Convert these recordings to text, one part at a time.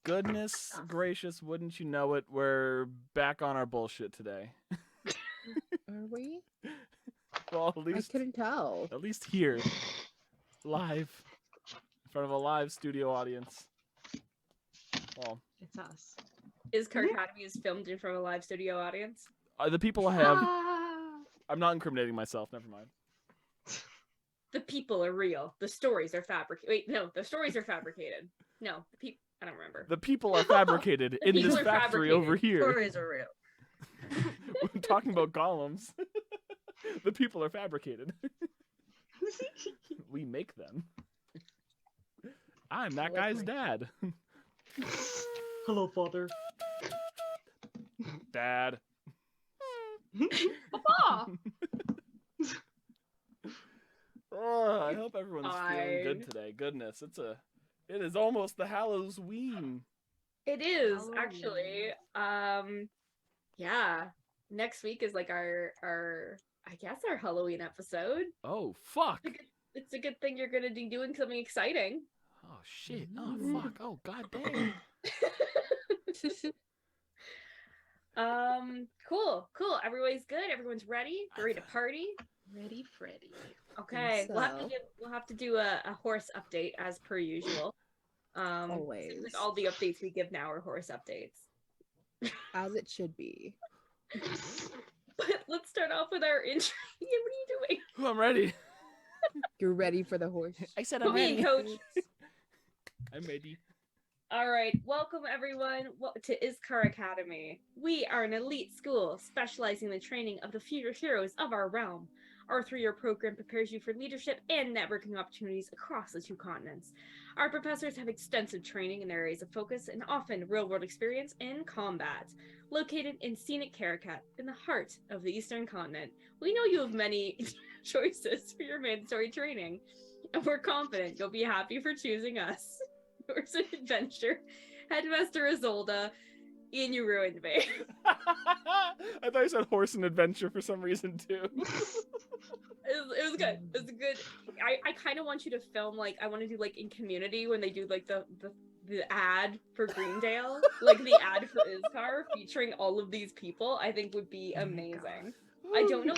Goodness gracious, wouldn't you know it, we're back on our bullshit today. Are we? Well, at least I couldn't tell. At least here, live, in front of a live studio audience. Well, It's us. Iskar Academy is filmed in front of a live studio audience. the people I have. I'm not incriminating myself. Never mind. The people are real. The stories are fabricated. Wait, no, the stories are fabricated. No, the people. I don't remember. The people are fabricated in people this are factory fabricated. over here. Stories are real. We're talking about golems. The people are fabricated. We make them. I'm that guy's dad. Hello, father. Dad. Papa! Oh, I hope everyone's feeling Fine. good today. Goodness, it is almost the Halloween. It is Halloween. actually. Yeah. Next week is like our I guess our Halloween episode. Oh fuck. It's a good thing you're gonna be doing something exciting. Oh shit. Oh fuck. Oh god damn. Cool. Everybody's good. Everyone's ready. Ready to party. Ready, Freddy. Okay. So- We'll have to do a horse update as per usual. Always. Seems like all the updates we give now are horse updates. As it should be. But let's start off with our intro. Ian, what are you doing? Oh, I'm ready. You're ready for the horse. I said Put I'm me in, ready. coach. I'm ready. All right, welcome everyone to Iskar Academy. We are an elite school specializing in the training of the future heroes of our realm. Our 3-year program prepares you for leadership and networking opportunities across the 2 continents. Our professors have extensive training in their areas of focus and often real-world experience in combat. Located in scenic Caraquette, in the heart of the Eastern Continent, we know you have many choices for your mandatory training, and we're confident you'll be happy for choosing us. Horse and Adventure, Headmaster Isolda, Ian, you ruined me. I thought you said horse and adventure for some reason too. It was good. It was good. I kind of want you to film, like, I want to do, like, in Community when they do, like, the ad for Greendale, like the ad for Iskar featuring all of these people. I think would be amazing. I don't know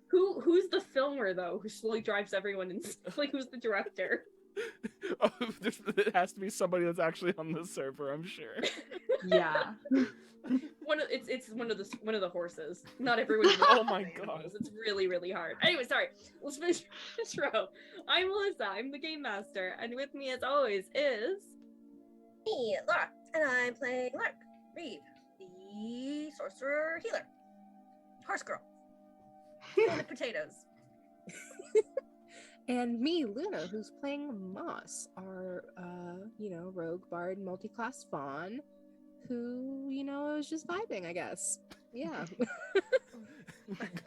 who's the filmer though, who slowly drives everyone in, like, who's the director. Oh, it has to be somebody that's actually on the server, I'm sure. Yeah. It's one of the horses. Not everyone. Oh my god. It's really, really hard. Anyway, sorry. Let's finish this row. I'm Melissa. I'm the game master, and with me, as always, is Me, Laura, and I'm playing Lark, Reeve, the sorcerer healer, horse girl, and the potatoes. And me, Luna, who's playing Moss, our, rogue bard multi-class fawn, who, is just vibing, I guess. Yeah.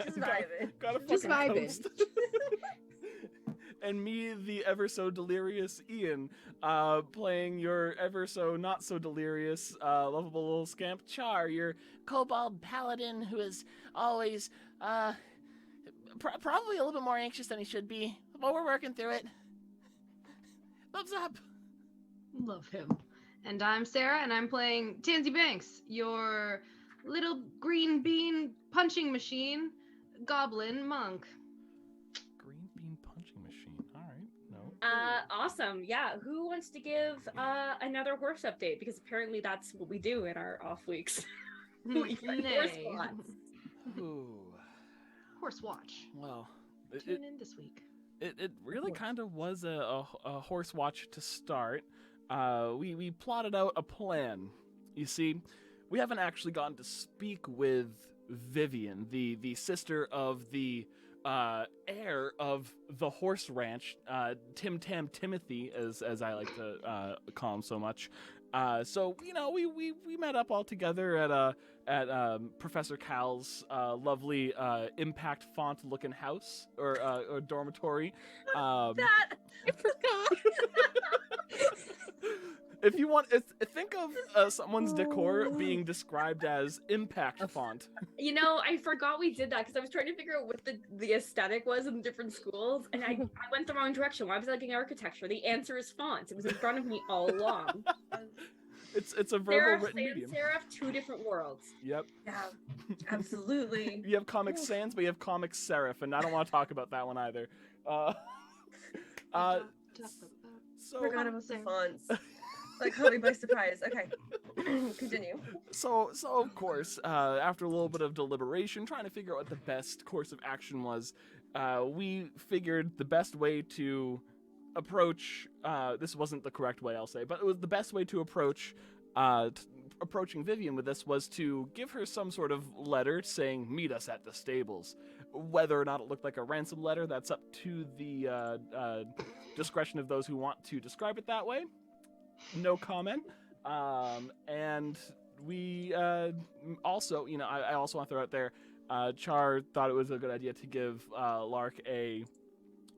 Just vibing. Gotta Just fucking vibing. coast. And me, the ever so delirious Ian, playing your ever so not so delirious, lovable little scamp Char, your kobold paladin who is always, probably a little bit more anxious than he should be, but we're working through it. Thumbs up. Love him. And I'm Sarah, and I'm playing Tansy Banks, your little green bean punching machine goblin monk. Green bean punching machine. All right. No. awesome. Yeah, who wants to give another horse update? Because apparently that's what we do in our off weeks. We run horse Nay. plots. Ooh. Horse watch. Well, Tune in this week. it really kind of was a horse watch to start. We plotted out a plan. You see, we haven't actually gotten to speak with Vivian, the sister of the heir of the horse ranch, Tim Tam Timothy, as I like to call him so much. So we met up all together at Professor Cal's lovely impact font looking house or dormitory. That I forgot. If you want, think of someone's decor being described as impact font. You know, I forgot we did that because I was trying to figure out what the aesthetic was in the different schools, and I went the wrong direction. Why was I looking at architecture? The answer is fonts. It was in front of me all along. It's a verbal written Sans medium. serif, two different worlds. Yep. Yeah, absolutely. You have Comic Sans, but you have Comic Serif, and I don't want to talk about that one either. So Forgot about the fonts. Like, caught me by surprise. Okay, continue. So of course, after a little bit of deliberation, trying to figure out what the best course of action was, we figured the best way to approach. This wasn't the correct way, I'll say, but it was the best way to approach. Approaching Vivian with this was to give her some sort of letter saying, "Meet us at the stables." Whether or not it looked like a ransom letter, that's up to the discretion of those who want to describe it that way. No comment. And we also, I also want to throw out there, Char thought it was a good idea to give Lark a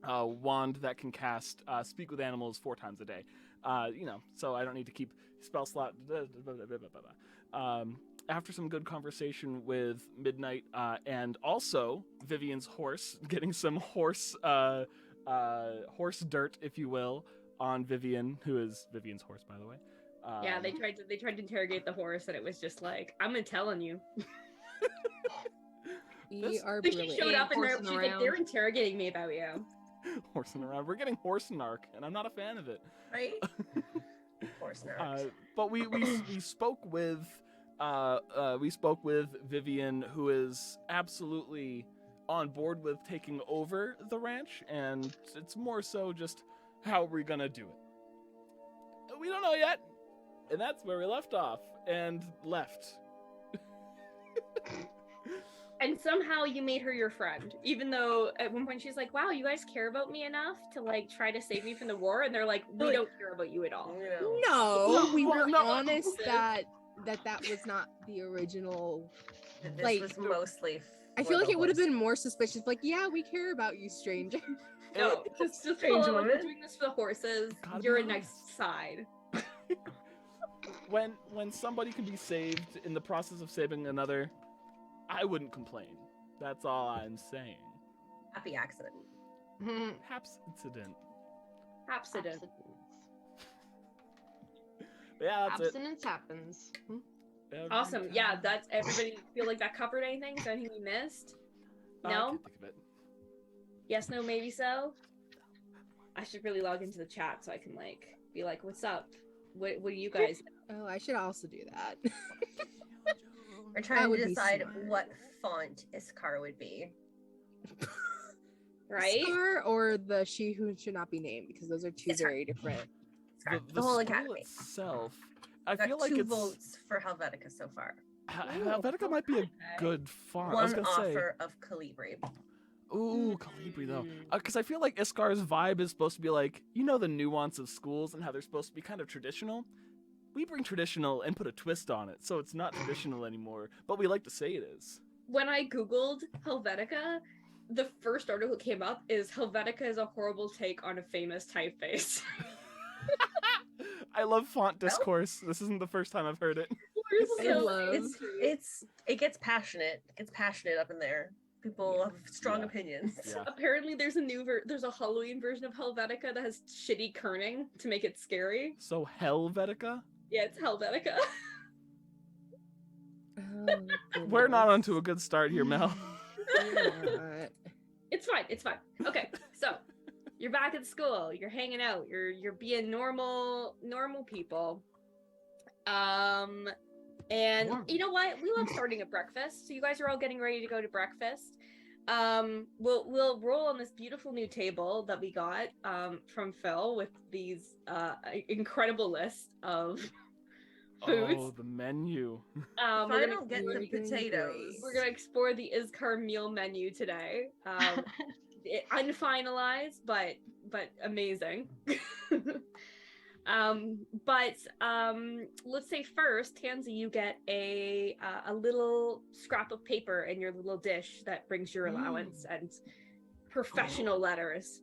wand that can cast Speak with Animals 4 times a day. So I don't need to keep spell slot. After some good conversation with Midnight and also Vivian's horse, getting some horse dirt, if you will, on Vivian, who is Vivian's horse, by the way. Yeah, they tried to interrogate the horse, and it was just like, I'm gonna telling you. We are She brilliant. showed up and Horsing she's like, around. they're interrogating me about you. Horsing around. We're getting horse and arc, and I'm not a fan of it. Right? Of course not. But we spoke with Vivian, who is absolutely on board with taking over the ranch, and it's more so just how are we gonna do it. We don't know yet, and that's where we left off and left. And somehow you made her your friend, even though at one point she's like, wow, you guys care about me enough to like try to save me from the war, and they're like, we don't care about you at all. No, we well, were no. honest that was not the original. This like, was mostly. I for feel like the it would have horse. been more suspicious. Like, yeah, we care about you, stranger. No, just Strange follow, woman. we're doing this for the horses. Gotta You're be a nice honest. side. When somebody can be saved in the process of saving another, I wouldn't complain. That's all I'm saying. Happy accident. Haps incident. Accident. But yeah, that's it. Abstinence happens. Every Awesome. Yeah, time. that's everybody. Feel like that covered anything? Is there anything we missed? I No? can't think of it. Yes, no, maybe so. I should really log into the chat so I can like be like, "What's up? What do you guys?" Oh, I should also do that. We're trying would to be decide smart. what font Iskar would be. Right? Scar or the She Who Should Not Be Named, because those are two It's her. very different. Iskar. The The whole school academy. itself, I Got feel like 2 it's votes for Helvetica so far. Helvetica might be a good font. I was One gonna say, offer of Calibri. ooh, Calibri though, because I feel like Iskar's vibe is supposed to be like, the nuance of schools and how they're supposed to be kind of traditional. We bring traditional and put a twist on it, so it's not traditional anymore, but we like to say it is. When I googled Helvetica, the first article that came up is Helvetica is a horrible take on a famous typeface. I love font discourse. This isn't the first time I've heard it. We're so love- angry. It gets passionate. It gets passionate up in there. People have strong Yeah. opinions. Yeah. Apparently, there's a Halloween version of Helvetica that has shitty kerning to make it scary. So Helvetica? Yeah, it's Helvetica. Oh, We're not goodness. onto a good start here, Mel. We're not. It's fine. It's fine. Okay, so you're back at school. You're hanging out. You're being normal people. And Normal. you know what? We love starting at breakfast. So you guys are all getting ready to go to breakfast. We'll roll on this beautiful new table that we got from Phil with these incredible list of foods. Oh, the menu. If We're I gonna don't get the Very good. potatoes. We're gonna explore the Iskar meal menu today. Unfinalized, but amazing. Let's say first, Tansy, you get a little scrap of paper in your little dish that brings your allowance and professional letters.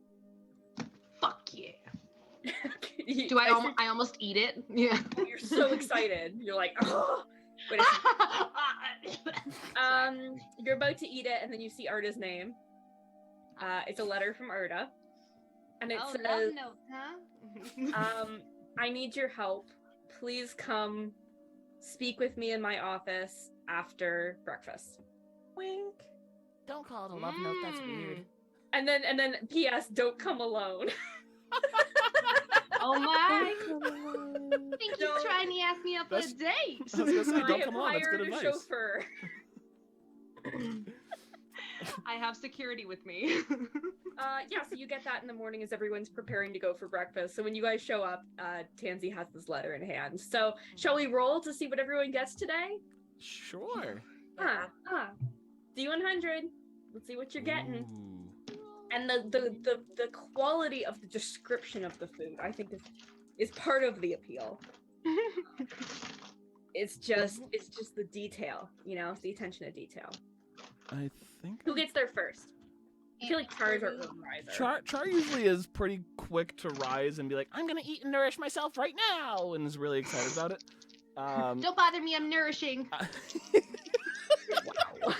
Fuck yeah. You- Do I see- I almost eat it? Yeah. You're so excited. You're like, oh. But it's, you're about to eat it, and then you see Erda's name. It's a letter from Erda, and it says, note, huh? I need your help. please come speak with me in my office after breakfast. Wink. Don't call it a love note. That's weird. And then P.S. Don't come alone. Oh my! Come on. I think he's trying to ask me up a That's- date. I was gonna say, I don't have come on. That's good hired a advice. chauffeur. I have security with me. Yeah, so you get that in the morning as everyone's preparing to go for breakfast. So when you guys show up, Tansy has this letter in hand. So shall we roll to see what everyone gets today? Sure. D100. Let's see what you're getting. Ooh. And the quality of the description of the food, I think, is part of the appeal. It's just the detail, you know, it's the attention to detail. I think Who gets there first? I feel like Char's our own riser. Char usually is pretty quick to rise and be like, I'm gonna eat and nourish myself right now, and is really excited about it. Don't bother me, I'm nourishing. Wow.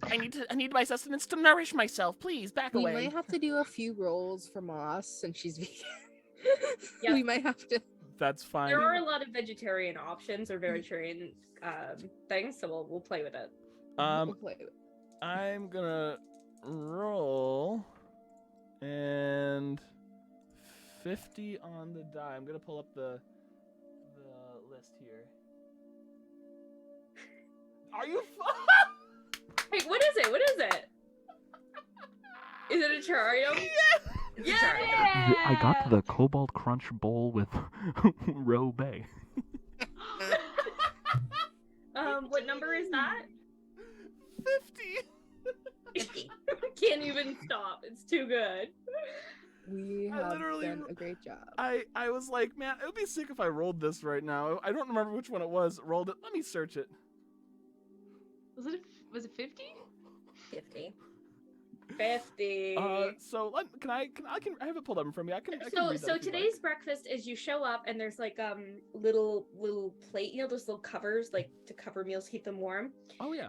I need my sustenance to nourish myself. Please back We away. might have to do a few rolls for Moss since she's vegan. Yep. We might have to. That's fine. There are a lot of vegetarian options or vegetarian things, so we'll play with it. We'll play with it. I'm gonna roll and 50 on the die. I'm gonna pull up the list here. Are you? Hey, what is it? What is it? Is it a Charium? Yeah! I got the Cobalt Crunch Bowl with Roe Bay. What number is that? 50. Can't even stop. It's too good. We I have literally done a great job. I was like, man, it would be sick if I rolled this right now. I don't remember which one it was. Rolled it. Let me search it. Was it 50? 50. 50. So I have it pulled up in front of me. I can read that So if you'd today's like. breakfast is you show up and there's like little plate, you know, those little covers like to cover meals, keep them warm. Oh yeah.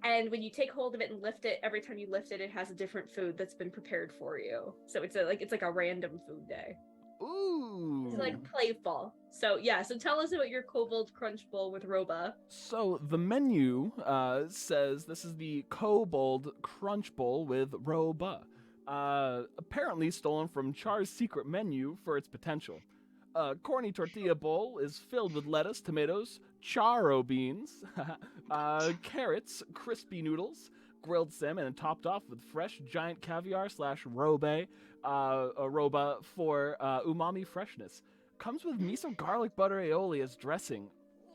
And when you take hold of it and lift it, every time you lift it, it has a different food that's been prepared for you. So it's like a random food day. Ooh. It's like playful. So yeah, so tell us about your Kobold Crunch Bowl with Roba. So the menu says this is the Kobold Crunch Bowl with Roba. Apparently stolen from Char's secret menu for its potential. Corny tortilla bowl is filled with lettuce, tomatoes, charo beans, carrots, crispy noodles, grilled salmon, and topped off with fresh giant caviar / robe, roba for umami freshness. Comes with miso garlic butter aioli as dressing.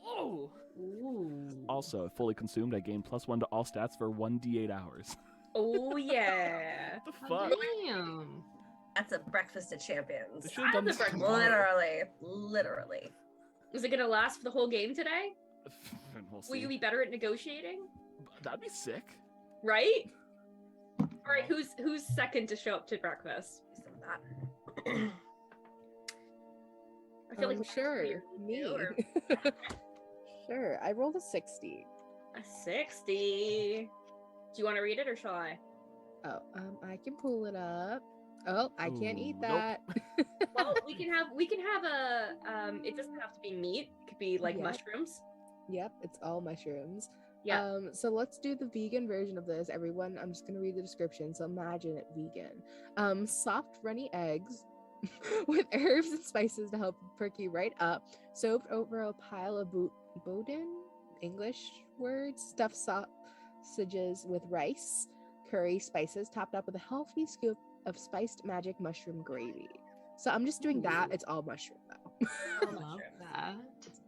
Oh! Ooh. Also, fully consumed, I gain +1 to all stats for 1d8 hours. Oh yeah. What the fuck? Damn. That's a breakfast of champions. They should have done this That's a tomorrow. Literally. Is it gonna last for the whole game today? We'll Will you see. be better at negotiating? That'd be sick. Right? Alright, who's second to show up to breakfast? Some of that. I feel like Sure, you me. or Sure, I rolled a 60. a 60. Do you want to read it or shall I? Oh, I can pull it up. Oh, I can't eat Ooh, that. Well, we can have a it doesn't have to be meat. It could be like Yeah. mushrooms. Yep, it's all mushrooms. Yeah. So let's do the vegan version of this, everyone. I'm just gonna read the description. So imagine it vegan. Soft, runny eggs with herbs and spices to help perk you right up. Soaked over a pile of boudin, English words, stuffed sausages with rice, curry spices, topped up with a healthy scoop of spiced magic mushroom gravy. So I'm just doing that. It's all mushroom though. I love that.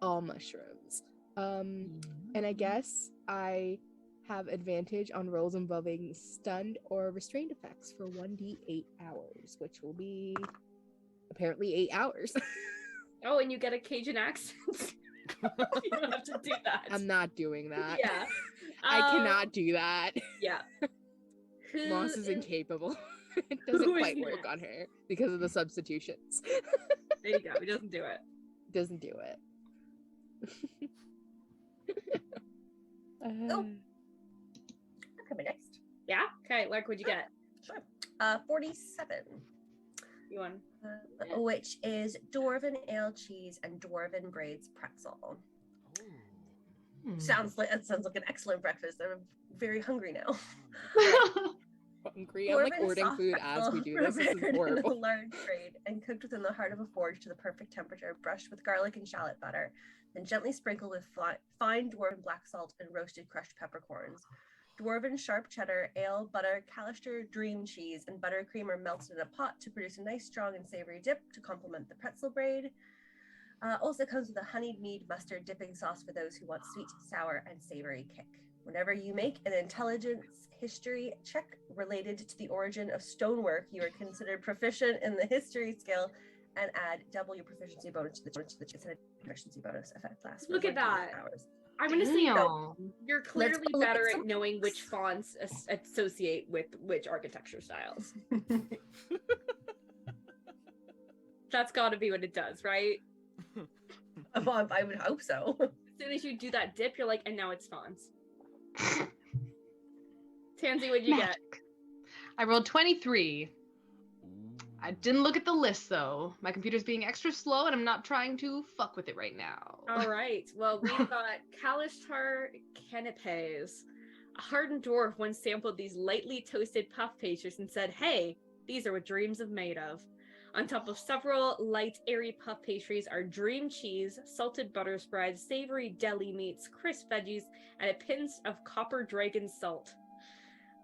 All mushrooms. And I guess I have advantage on rolls involving stunned or restrained effects for 1d8 hours, which will be apparently 8 hours. Oh, and you get a Cajun accent. You don't have to do that. I'm not doing that. Yeah. I cannot do that. Yeah. Who Moss is incapable. It doesn't Who is quite work next? on her because of the substitutions. There you go. He doesn't do it. Doesn't do it. Oh. Coming next. Yeah? Okay, Lark, what'd you get? Sure. 47. You want? Which is dwarven ale cheese and dwarven braids pretzel. Sounds like an excellent breakfast. I'm very hungry now. Hungry. I'm like Dwarven ordering soft food as we do this. This is prepared in a horrible. large grate and cooked within the heart of a forge to the perfect temperature, brushed with garlic and shallot butter, then gently sprinkled with fine dwarven black salt and roasted crushed peppercorns. Dwarven sharp cheddar, ale, butter, Callister dream cheese, and buttercream are melted in a pot to produce a nice, strong, and savory dip to complement the pretzel braid. Also comes with a honeyed mead mustard dipping sauce for those who want sweet, sour, and savory kick. Whenever you make an intelligence history check related to the origin of stonework, you are considered proficient in the history skill and add double your proficiency bonus to the proficiency bonus effect lasts. Look at that. Hours. I'm gonna say Damn. you're clearly go look better at at some- knowing which fonts associate with which architecture styles. That's got to be what it does, right? Well, I would hope so. As soon as you do that dip, you're like, and now it's fonts. Tansy, what'd you get? I rolled 23. I didn't look at the list though. My computer's being extra slow and I'm not trying to fuck with it right now. All right. Well, we've got Callister canapes. A hardened dwarf once sampled these lightly toasted puff pastries and said, "Hey, these are what dreams are made of." On top of several light, airy puff pastries are dream cheese, salted butter spreads, savory deli meats, crisp veggies, and a pinch of copper dragon salt.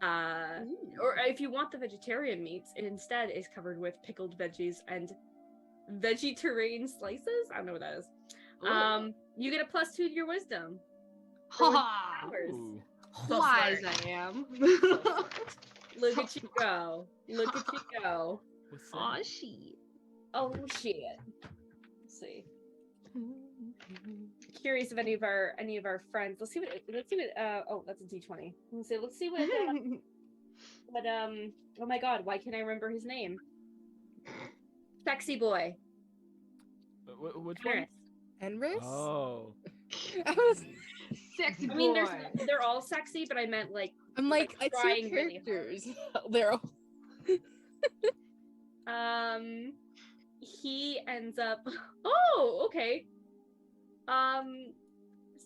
Or if you want the vegetarian meats, it instead is covered with pickled veggies and vegetarian slices. I don't know what that is. You get a +2 to your wisdom. Ha! Hours. Ooh. Wise I am. Look at you go. Look at you go. What's that? Aw, shit. Oh shit. Let's see. Curious if any of our friends. Let's see what. Oh, that's a D20. Let's see what. Oh my God! Why can't I remember his name? Sexy boy. Which one? Harris. Enris? Oh. I was, Sexy boy. I mean, they're all sexy, but I meant like. I'm like, it's your trying really hard. characters. They're all. He ends up. Oh, okay.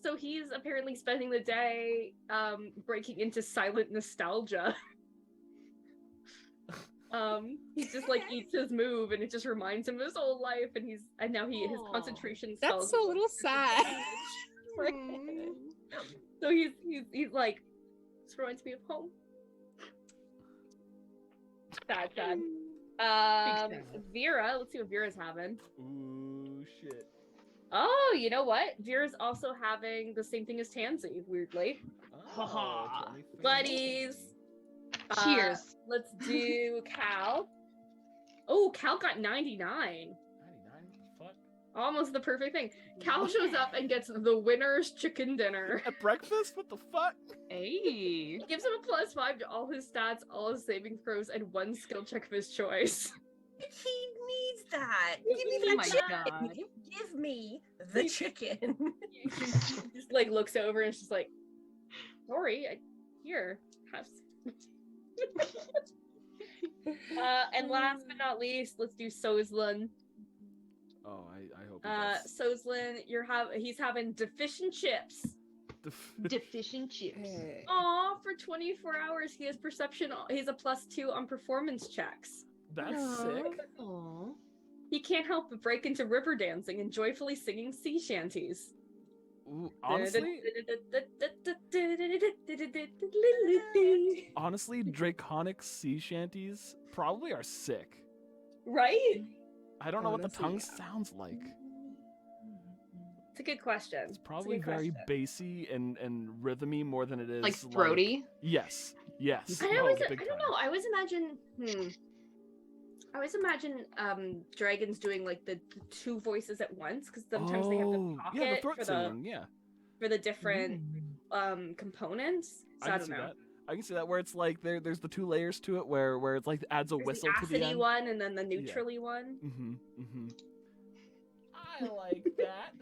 So he's apparently spending the day breaking into silent nostalgia. He just like eats his move and it just reminds him of his whole life, and his concentration spells. That's so a little sad. So he's like, this reminds me of home. Sad. Vera, let's see what Vera's having. Ooh, shit. Oh, you know what? Vera's also having the same thing as Tansy, weirdly. Oh, 23. Buddies. Cheers. Let's do Cal. Oh, Cal got 99. 99? Fuck. Almost the perfect thing. Cal shows up and gets the winner's chicken dinner. At breakfast? What the fuck? Hey. Gives him a +5 to all his stats, all his saving throws, and 1 skill check of his choice. He needs that. Give me Oh that my chicken. God. Give me the chicken. He just like looks over and she's like, "Sorry, here, have." And last but not least, let's do Sozlin. Oh, I hope he does. Sozlin, he's having deficient chips. Deficient chips. Hey. Aw, for 24 hours, he has perception. He's a +2 on performance checks. That's sick. Aw. He can't help but break into river dancing and joyfully singing sea shanties. Ooh, honestly, draconic sea shanties probably are sick. Right? I don't know what the Honestly, tongue yeah. sounds like. It's a good question. It's probably a good very question. bassy and rhythmy more than it is Like throaty. Yes. I Oh, always, big I don't time. know. I always imagine dragons doing like the 2 voices at once, because sometimes they have to Oh, talk yeah, the it throat for singing, yeah. the different components. So I I can don't see know. that. I can see that where it's like there's the 2 layers to it where it's like adds a There's whistle the to the acidy end. one and then the neutrally one. I like that.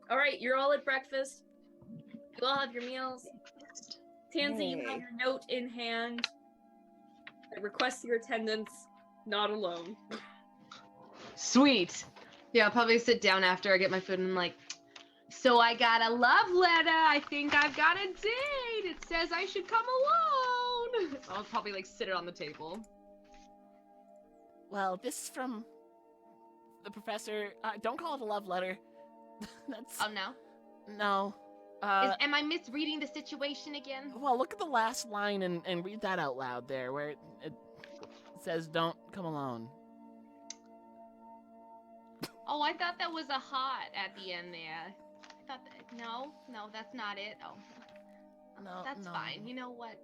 All right, you're all at breakfast. You all have your meals. Tansy, you have Yay. your note in hand that requests your attendance. not alone. Sweet. Yeah, I'll probably sit down after I get my food and I'm like, so I got a love letter. I think I've got a date. It says I should come alone. I'll probably like sit it on the table. Well, this is from the professor. Don't call it a love letter. That's Oh no. no. Am I misreading the situation again? Well, look at the last line and read that out loud there, where it says, "Don't come alone." Oh, I thought that was a heart at the end there. I thought that, no, that's not it. Oh, No, that's no. fine. You know what?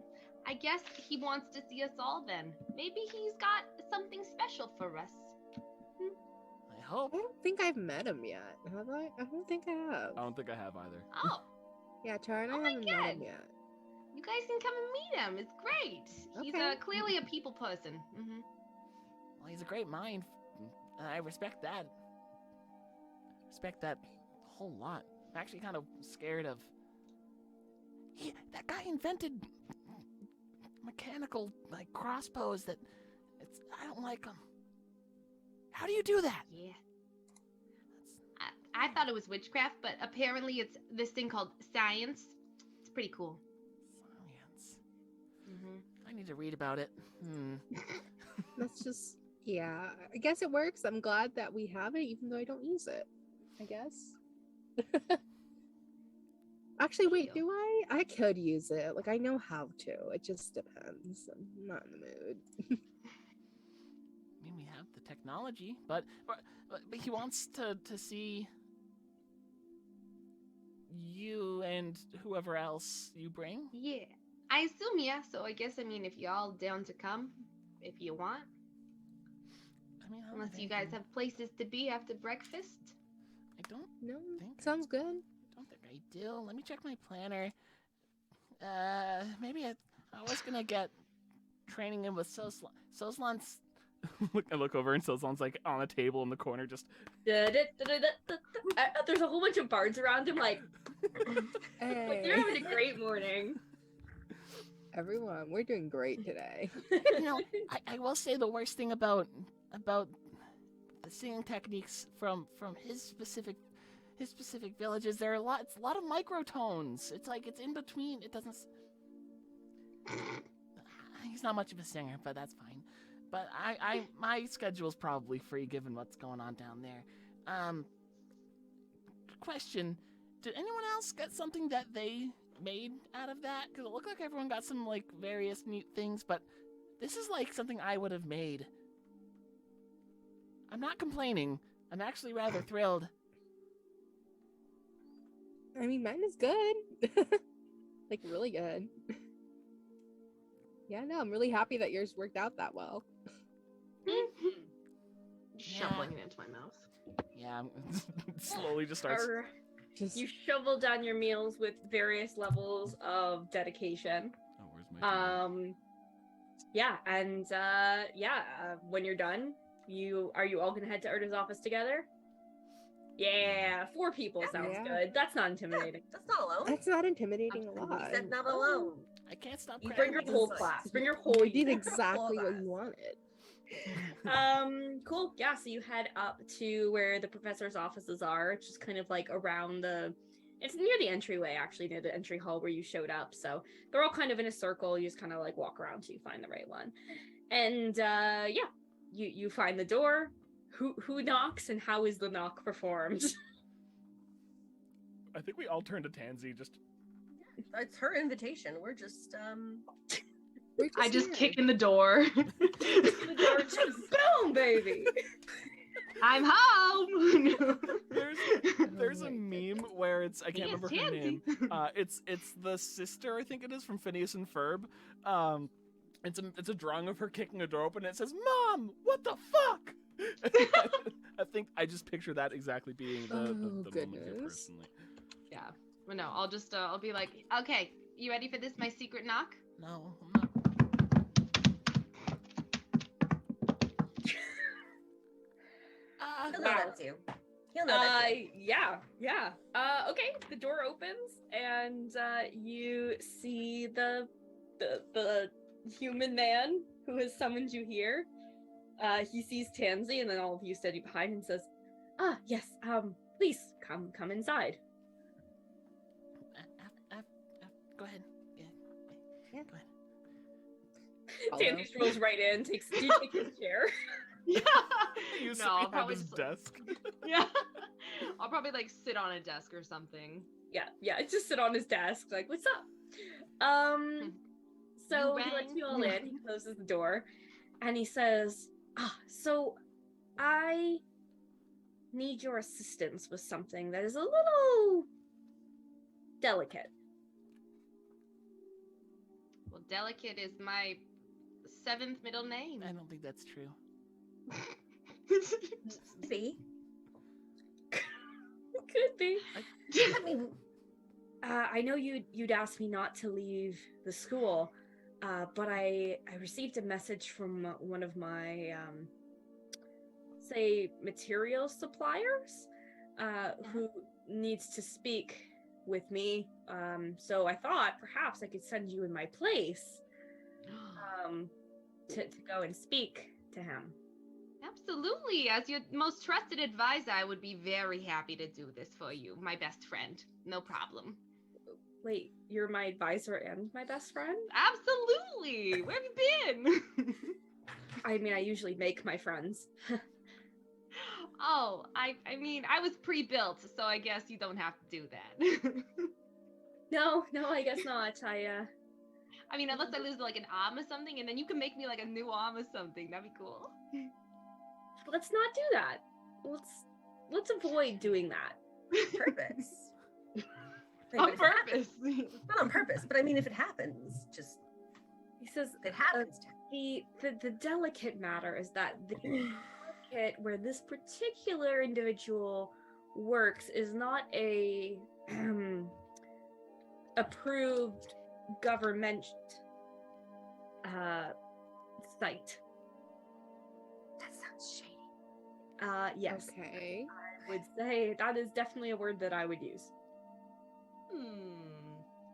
I guess he wants to see us all then. Maybe he's got something special for us. I hope. I don't think I've met him yet. Have I? I don't think I have. I don't think I have either. Oh, Yeah, Char and I Oh my haven't met him God. yet. you guys can come and meet him. It's great. He's Okay. clearly a people person. Mm-hmm. Well, he's a great mind. I respect that. Respect that a whole lot. I'm actually kind of scared of. That guy invented mechanical crossbows that. I don't like them. How do you do that? Yeah. I thought it was witchcraft, but apparently it's this thing called science. It's pretty cool. Science. Mm-hmm. I need to read about it. That's just, yeah. I guess it works. I'm glad that we have it, even though I don't use it. I guess. Actually, wait, do I? I could use it. Like, I know how to. It just depends. I'm not in the mood. I mean, we have the technology, but he wants to see you and whoever else you bring. Yeah. I assume, yeah. So I guess, if y'all down to come, if you want. I mean, I don't Unless you think guys have places to be after breakfast. I don't No, think. sounds good. Don't think I do. Let me check my planner. Maybe I was gonna get training in with Soslan's. I look over and Soslan's like on a table in the corner, just. There's a whole bunch of bards around him, like Hey, they're having a great morning. everyone, we're doing great today. You know, I will say the worst thing about the singing techniques from his specific villages. It's a lot of microtones. It's like it's in between. It doesn't. He's not much of a singer, but that's fine. But my schedule's probably free given what's going on down there. Question: did anyone else get something that they made out of that? Because it looked like everyone got some various neat things, but this is something I would have made. I'm not complaining. I'm actually rather thrilled. I mean, mine is good. Like, really good. Yeah, no, I'm really happy that yours worked out that well. Shoveling it into my mouth. Yeah, slowly just starts. Just You shovel down your meals with various levels of dedication. Oh, where's my? When you're done, are you all gonna head to Erda's office together? Yeah, 4 people sounds Yeah. good. That's not intimidating. That's not alone. that's not intimidating a You lot. said not alone. I can't stop. You bring your crying. whole class. Bring your whole You did unit. exactly what you wanted. Cool. Yeah, so you head up to where the professor's offices are. It's just kind of around it's near the entryway, actually, near the entry hall where you showed up. So they're all kind of in a circle. You just kind of walk around till you find the right one. And you find the door. Who knocks and how is the knock performed? I think we all turn to Tansy. Just It's her invitation. We're just We're I just here. kick in the door. The door just boom, baby. I'm home. there's a meme where it's I can't Yes, remember her Tansy. name. It's the sister, I think it is, from Phineas and Ferb. It's a drawing of her kicking a door open and it says, "Mom, what the fuck?" I think I just picture that exactly being the moment here goodness. personally. Yeah. Well, no, I'll just I'll be like, okay, you ready for this? My secret knock. No, I'm not. he'll know that's you. He'll know that's you. Yeah. Okay, the door opens and you see the human man who has summoned you here. he sees Tansy and then all of you standing behind and says, yes, please come inside. Go ahead. Yeah. Go ahead. Tansy strolls right in, do you take his chair? Yeah. You No, I'll probably his just, desk. yeah. I'll probably like sit on a desk or something. Yeah, just sit on his desk, like, what's up? So he lets you all in, he closes the door, and he says, so I need your assistance with something that is a little delicate. Well, delicate is my 7th middle name. I don't think that's true. See? Could be. I mean, I know you'd asked me not to leave the school, but I received a message from one of my, say, material suppliers, who needs to speak with me. So I thought perhaps I could send you in my place, to go and speak to him. Absolutely. As your most trusted advisor, I would be very happy to do this for you, my best friend. No problem. Wait, you're my advisor and my best friend? Absolutely. Where have you been? I mean, I usually make my friends. Oh, I mean, I was pre-built, so I guess you don't have to do that. No, I guess not. I mean, unless I lose like an arm or something, and then you can make me like a new arm or something. That'd be cool. Let's not do that. Let's avoid doing that. purpose. On purpose. Not on purpose, but I mean, if it happens, just He says it happens. the delicate matter is that the market where this particular individual works is not a approved government site. That sounds shady. Yes. Okay. I would say that is definitely a word that I would use.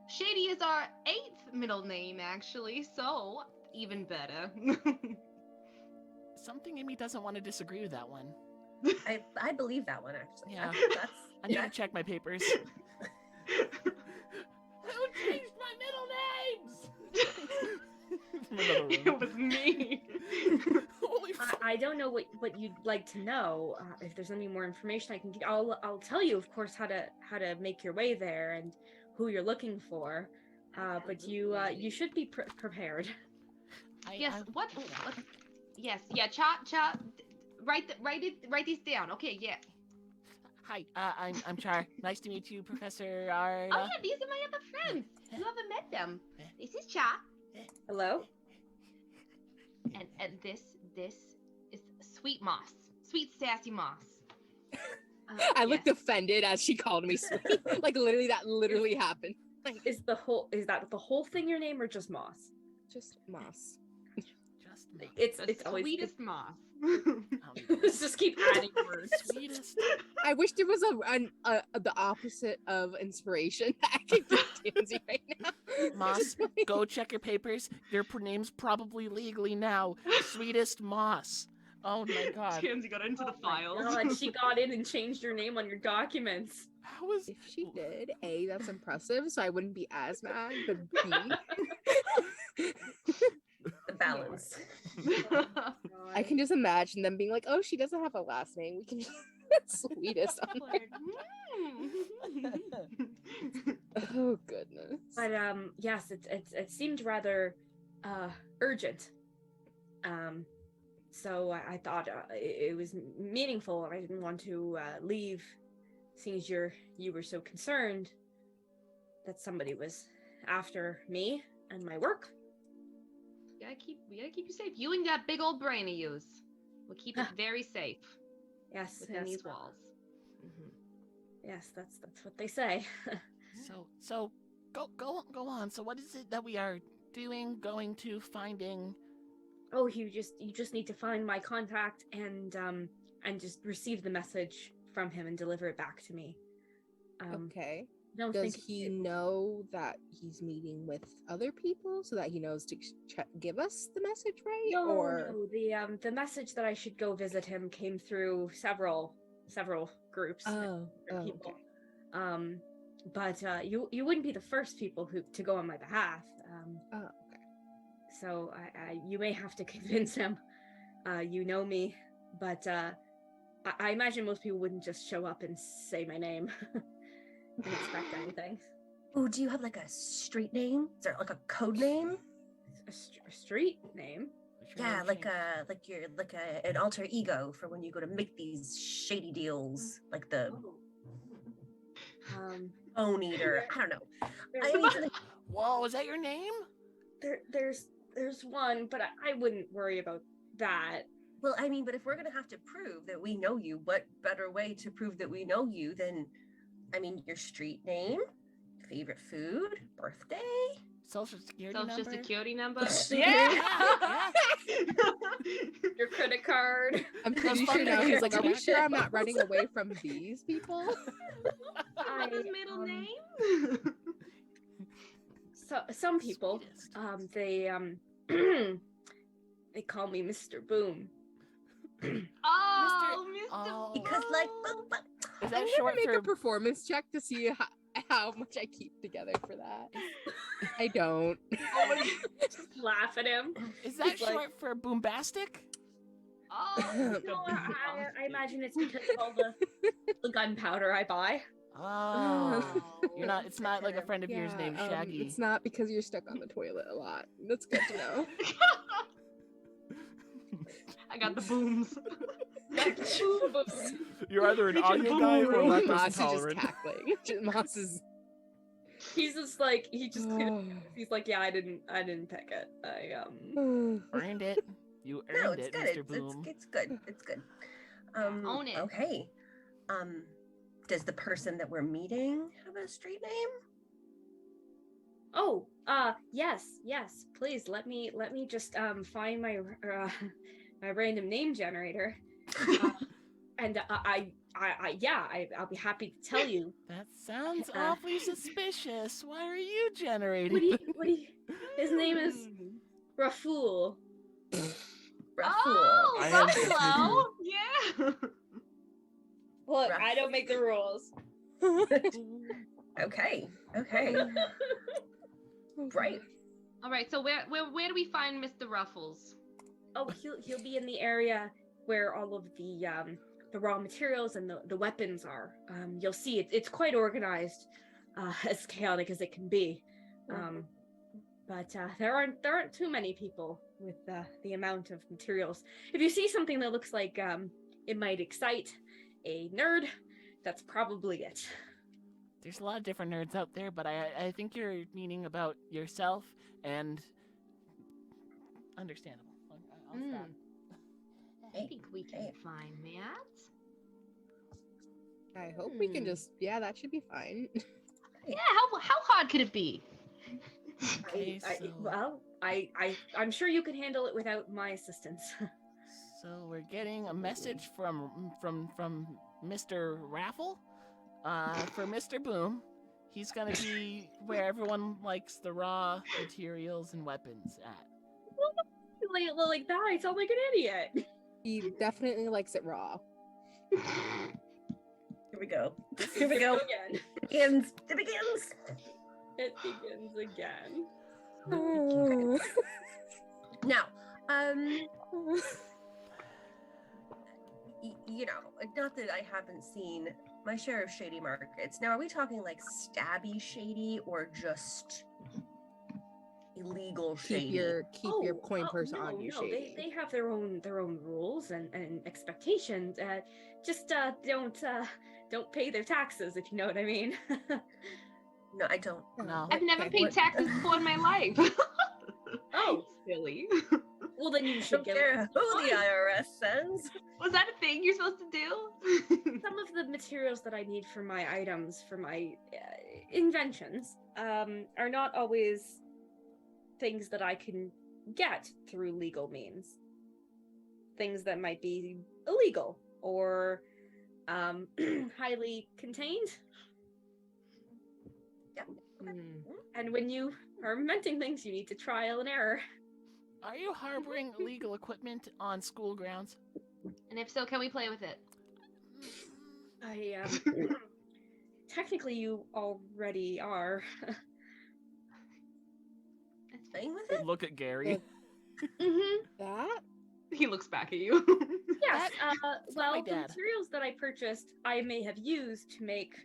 Shady is our 8th middle name, actually, so even better. Something in me doesn't want to disagree with that one. I believe that one actually. Yeah. That's I need to check my papers. Who changed my middle names? It was me. Holy fuck. I don't know what you'd like to know. If there's any more information I can get, I'll tell you, of course, how to make your way there and who you're looking for. But you should be prepared. What? Yes, yeah. Cha. Write these down. Okay, yeah. Hi, I'm Char. Nice to meet you, Professor Arda. Oh yeah, these are my other friends. You haven't met them. This is Cha, Hello? and this is Sweet Moss, Sweet Sassy Moss. I looked offended as she called me sweet. Like literally, that literally happened. Is that the whole thing your name or just Moss? Just Moss. Just me. The always sweetest Moss. Let's just keep adding words. Sweetest. I wish there was the opposite of inspiration that I could give Tansy right now. Moss, go check your papers. Your name's probably legally now. Sweetest Moss. Oh my god. Tansy got into the files. God, she got in and changed your name on your documents. How is If she did, A, that's impressive, so I wouldn't be as mad. But B, the balance. I can just imagine them being like, "Oh, she doesn't have a last name. We can just sweetest." I'm like, oh goodness. But yes, it seemed rather urgent. So I thought it was meaningful. I didn't want to leave, seeing as you were so concerned that somebody was after me and my work. We gotta keep you safe. You and that big old brain of yours. We'll keep it very safe Yes, within yes, these walls. yes, that's what they say. so go on. So what is it that we are doing, going to, finding? Oh, you just need to find my contact and just receive the message from him and deliver it back to me. Okay. don't Does think he know that he's meeting with other people so that he knows to give us the message right? No, or the message that I should go visit him came through several groups oh, of oh, people. okay. But you wouldn't be the first people to go on my behalf. Oh, okay. So you may have to convince him. You know me, but I imagine most people wouldn't just show up and say my name and expect anything. Oh, do you have like a street name? Is there like a code name? A street name? Yeah, like an alter ego for when you go to make these shady deals, like the bone eater. I don't know. I need something. Whoa, is that your name? There's one, but I wouldn't worry about that. Well, I mean, but if we're gonna have to prove that we know you, what better way to prove that we know you than, I mean, your street name, favorite food, birthday, Social security number? Yeah. Your credit card. I'm pretty sure now he's like, are we sure I'm not running away from these people? His middle name? So some people, they they call me Mr. Boom. Oh, Mr. Oh. because like, Is that I'm short gonna make for a performance check to see how much I keep together for that. I don't. Just laugh at him. Is that It's like- short for boombastic? Oh, No, I imagine it's because of all the gunpowder I buy. Oh. You're not it's not like a friend of yours Yeah, named Shaggy. it's not because you're stuck on the toilet a lot. That's good to know. I got the booms. You're either an audio guy or lactose Moss is just intolerant. cackling. Moss is. He's just like he's like, yeah, I didn't pick it. Earned it. You no, earned it's it, good. Mr. Boom. It's good. It's good. Own it. Okay. Does the person that we're meeting have a street name? Oh, yes, please let me just find my my random name generator. And I'll be happy to tell you. That sounds awfully suspicious. Why are you generating? What do you, his name is Raful. Oh, I am Buffalo. Yeah. Look, I don't make the rules. Okay. Right. All right. So where do we find Mr. Ruffles? Oh, he'll be in the area where all of the raw materials and the weapons are. You'll see it's quite organized, as chaotic as it can be. But there aren't too many people with the amount of materials. If you see something that looks like it might excite a nerd, that's probably it. There's a lot of different nerds out there, but I think you're meaning about yourself and understandable. I'll stop. I think we can find Matt. I hope we can just. Yeah, that should be fine. Yeah. How hard could it be? Okay, so... I'm sure you can handle it without my assistance. So we're getting a message from Mr. Raffle, for Mr. Boom. He's gonna be where everyone likes the raw materials and weapons at. Like that, I sound like an idiot. He definitely likes it raw. Here we go. Again. It begins. It begins again. Oh. Now, you know, not that I haven't seen my share of shady markets. Now, are we talking like stabby shady or just illegal shady? Keep your coin purse on you, shady. They have their own rules and expectations. Just don't pay their taxes, if you know what I mean. No, I don't. No. I've never paid taxes before in my life. Oh, silly. Well, then you I should don't get care who the IRS sends. Was that a thing you're supposed to do? some of the materials that I need for my items, for my inventions, are not always things that I can get through legal means. Things that might be illegal or highly contained. And when you are inventing things, you need to trial and error. Are you harboring illegal equipment on school grounds? And if so, can we play with it? I technically you already are. Playing with it? Look at Gary. That? He looks back at you. Yes. Well, my the dad. materials that I purchased, I may have used to make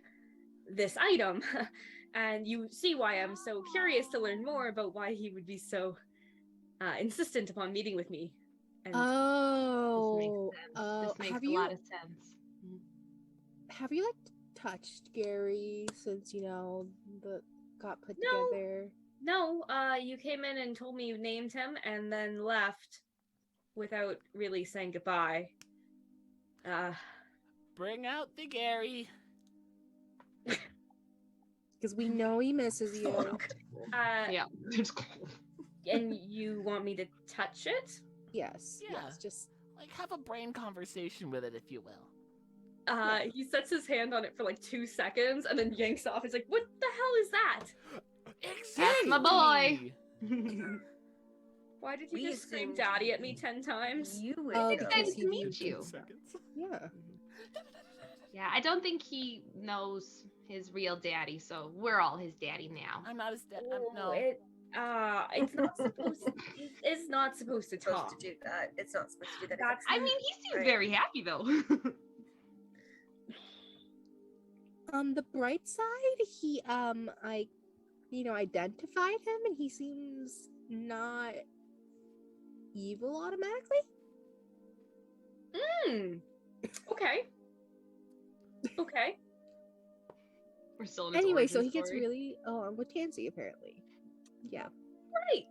this item, and you see why I'm so curious to learn more about why he would be so insistent upon meeting with me. And Oh. This makes have a you lot of sense. have you like touched Gary since the got put No. together? No, you came in and told me you named him, and then left without really saying goodbye. Bring out the Gary. Because we know he misses you. Yeah. And you want me to touch it? Yes. Yeah. Yes. Just Like, have a brain conversation with it, if you will. He sets his hand on it for like 2 seconds and then yanks off. He's like, "What the hell is that? That's my boy. Why did you We just scream assumed daddy at me 10 times?" You would Oh, know. because Excited he to meet viewed you. Seconds. yeah. Yeah, I don't think he knows his real daddy, so we're all his daddy now. I'm not his dad. Oh, No. it's not supposed. It's not supposed to supposed talk. to do that. It's not supposed to do that. That's- I mean, he seems Right. very happy though. On the bright side, he I identified him and he seems not evil automatically. Okay. Okay. We're still in his Anyway, so origin he gets story. really with Tansy apparently. Yeah. Right.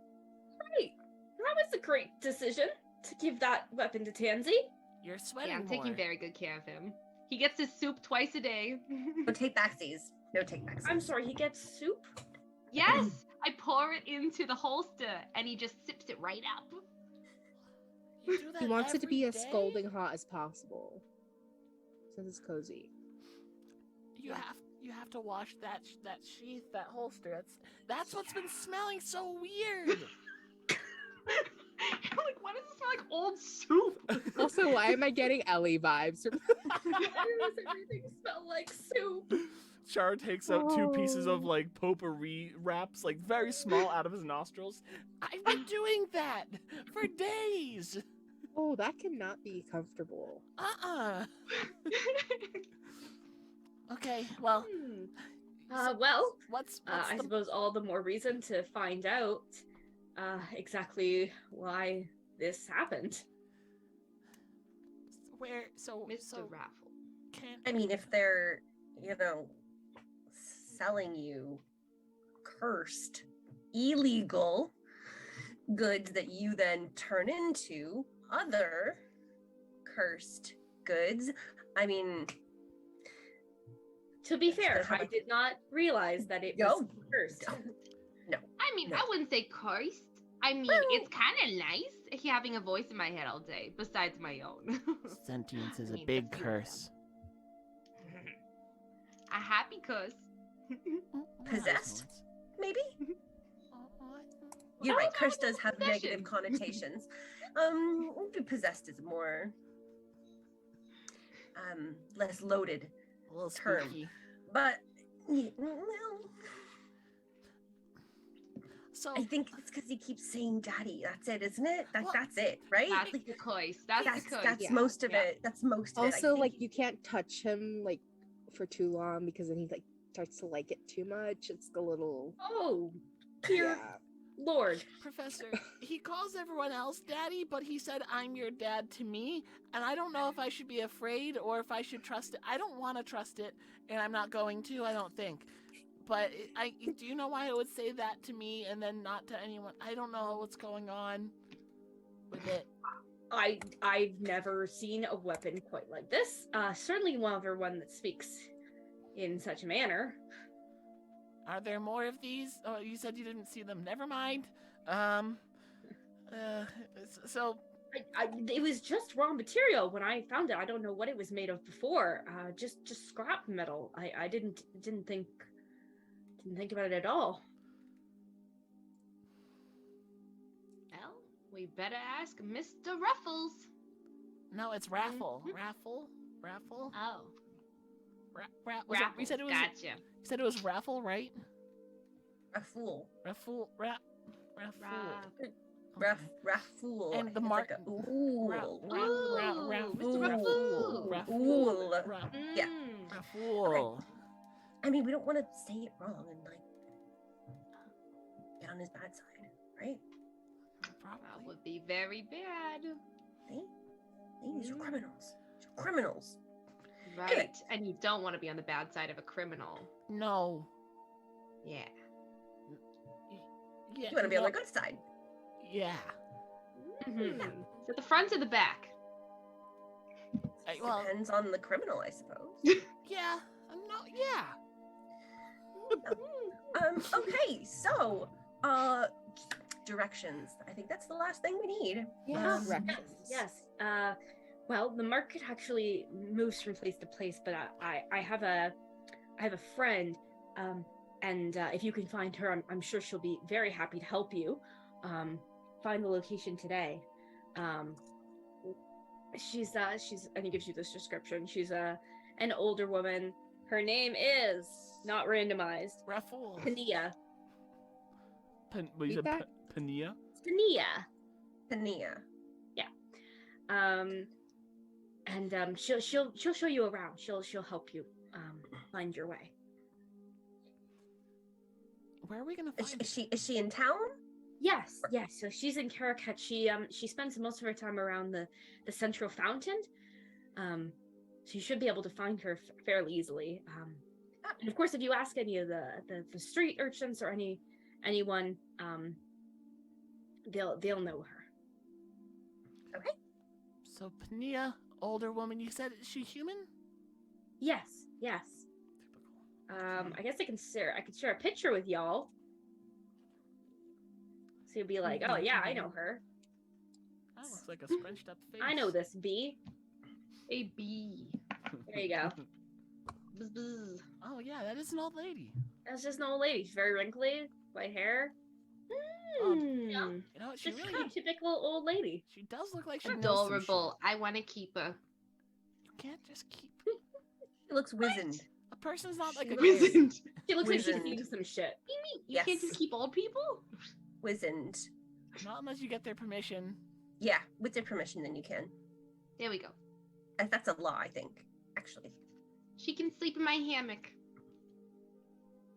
Right. That was a great decision to give that weapon to Tansy. You're sweating Yeah, I'm more. taking very good care of him. He gets his soup twice a day. No take backsies. No take backsies. I'm sorry, he gets soup? Yes, I pour it into the holster, and he just sips it right up. You do that He wants it to be every as day? scalding hot as possible. Since it's cozy. You have to wash that sheath, that holster. That's what's been smelling so weird. Like, why does it smell like old soup? Also, why am I getting Ellie vibes from Why does everything smell like soup? Char takes out 2 pieces of Oh. like potpourri wraps, like very small, out of his nostrils. I've been doing that for days. Oh, that cannot be comfortable. Okay, well, Well, what's I the suppose all the more reason to find out exactly why this happened. where? So Mr. Raffle. Can't I mean, if they're, selling you cursed, illegal goods that you then turn into other cursed goods, I mean, To be Yes, fair, that's how I I- did not realize that it was cursed. I mean, No. I wouldn't say cursed. I mean, it's kind of nice having a voice in my head all day, besides my own. Sentience is I a mean, big a few of them. curse. A happy curse. Possessed? maybe? Oh, You're Oh, right, no, curse no, does have possession. negative connotations. Possessed is more less loaded. a little term. spooky. But well, So I think it's because he keeps saying daddy. That's it, isn't it? Well, That's it, right? That's Like, the curse. That's the curse. that's Yeah. most of Yeah. it. That's most of it. I Also, think like you can't touch him like for too long because then he like starts to like it too much. It's a little Oh, dear yeah. Lord. Professor, he calls everyone else daddy, but he said I'm your dad to me, and I don't know if I should be afraid or if I should trust it. I don't want to trust it, and I'm not going to, I don't think. But do you know why it would say that to me and then not to anyone? I don't know what's going on with it. I've never seen a weapon quite like this. Certainly never one that speaks in such a manner. Are there more of these? Oh, you said you didn't see them. Never mind. So It was just raw material when I found it. I don't know what it was made of before. Just scrap metal. I didn't think Didn't think about it at all. Well, we better ask Mr. Ruffles. No, it's Raffle. Raffle? Oh. Was it, you said it was. Gotcha. You said it was Raffle, right? Raffle. Raffle. Raffle. And the It's mark. like a ooh. Mr. Raffle. Raffle. Yeah. Raffle. I mean, we don't want to say it wrong and like get on his bad side, right? That would be very bad. These are criminals. They're criminals. Right. Anyway. And you don't want to be on the bad side of a criminal. No. Yeah. Yeah. You want to be on the good side. Yeah. Mm-hmm. So the front or the back? Well, Depends on the criminal, I suppose. yeah. No. Yeah. Okay, so directions. I think that's the last thing we need. Yeah. Yes. Well, the market actually moves from place to place, but I have a friend, and if you can find her, I'm sure she'll be very happy to help you find the location today. She's and he gives you this description. She's an older woman. Her name is not randomized. Raffle. Pania. What you said? Pania. Pania. And she'll show you around. She'll help you find your way. Where are we gonna find? Is she in town? Yes. So she's in Caraquette. She spends most of her time around the central fountain. So you should be able to find her fairly easily. And of course, if you ask any of the street urchins or anyone, they'll know her. Okay. So Pania, older woman. You said, is she human? Yes. Typical. I guess I could share a picture with y'all. So you'll be like, oh yeah, I know her. That looks like a scrunched up face. I know this bee. A bee. There you go. Buzz, buzz. Oh yeah, that is an old lady. That's just an old lady. She's very wrinkly, white hair. Yeah. Hmm. You know what? She Just really. kind of typical old lady. She does look like she knows some Adorable. shit. I want to keep her. You can't just keep. She looks wizened. A person's not like She a looks- kid. Wizened. She looks like she's Wizened. eating some shit. You mean you Yes. can't just keep old people? Wizened. Not unless you get their permission. Yeah, with their permission, then you can. There we go. That's a law, I think. Actually. She can sleep in my hammock.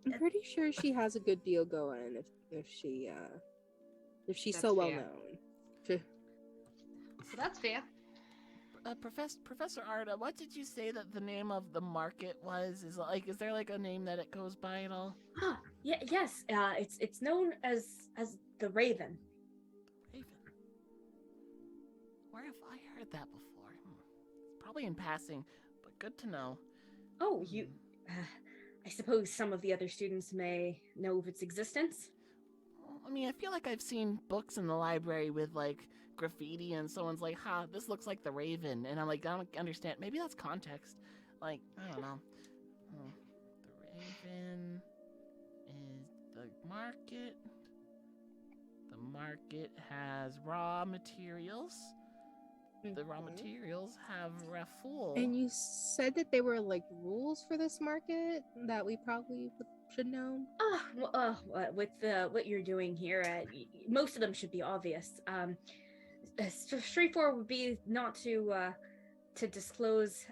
I'm pretty sure she has a good deal going if she's That's so well fair. known. So that's fair. Professor Arda, what did you say that the name of the market was? Is there like a name that it goes by at all? Yes. It's known as the Raven. Raven. Where have I heard that before? Probably in passing, but good to know. Oh, you. I suppose some of the other students may know of its existence. I mean, I feel like I've seen books in the library with like graffiti, and someone's like, "Ha, this looks like the Raven," and I'm like, I don't understand. Maybe that's context. Like, I don't know. The Raven is the market. The market has raw materials. The raw materials have Rafful. And you said that there were like rules for this market that we probably should know. With what you're doing here, most of them should be obvious. Straightforward would be not to disclose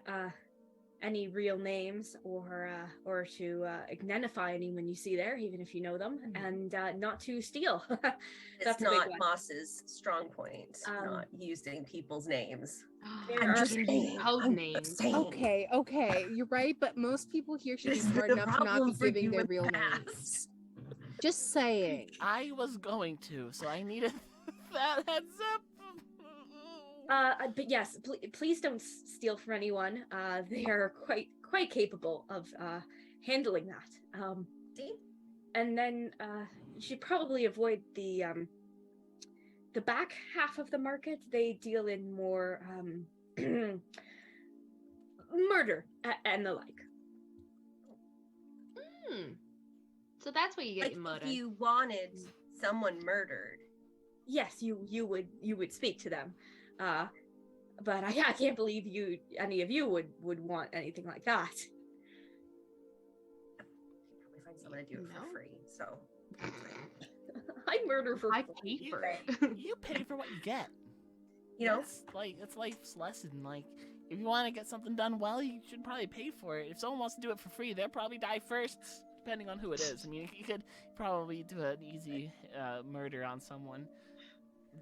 any real names or to identify anyone you see there, even if you know them, and not to steal. It's That's a big not one. Moss's strong point, not using people's names. There I'm are just some saying. code I'm names. saying. Okay, you're right, but most people here should be This is smart the enough to not be problem for giving you their in real the names. past. Just saying. I was going to, so I needed that heads up. But yes, please don't steal from anyone. They are quite capable of handling that. See? And then you should probably avoid the back half of the market. They deal in more murder and the like. So that's where you get Like, your murder. if you wanted someone murdered. Yes, you would speak to them. But I can't believe any of you would want anything like that. Probably find someone to do it No. for free. So I murder for I free. pay for it. You pay for what you get. you know, It's life's lesson. Like, if you want to get something done well, you should probably pay for it. If someone wants to do it for free, they'll probably die first, depending on who it is. I mean, you could probably do an easy murder on someone.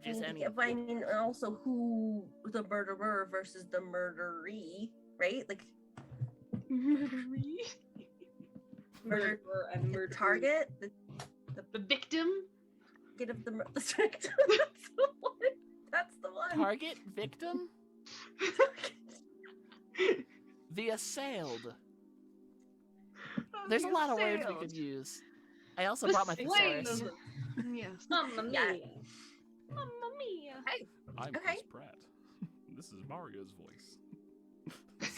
Just any. but I mean, also who the murderer versus the murderee, right? Like Murdery. Murderer and the murder. target, The victim. get of the victim. That's the one. That's the one. Target, victim, the assailed. There's a lot of words we could use. I also brought my thesaurus. Yes. Mamma mia. Yeah. Mamma mia. Hey, I'm Okay. Chris Pratt. This is Mario's voice.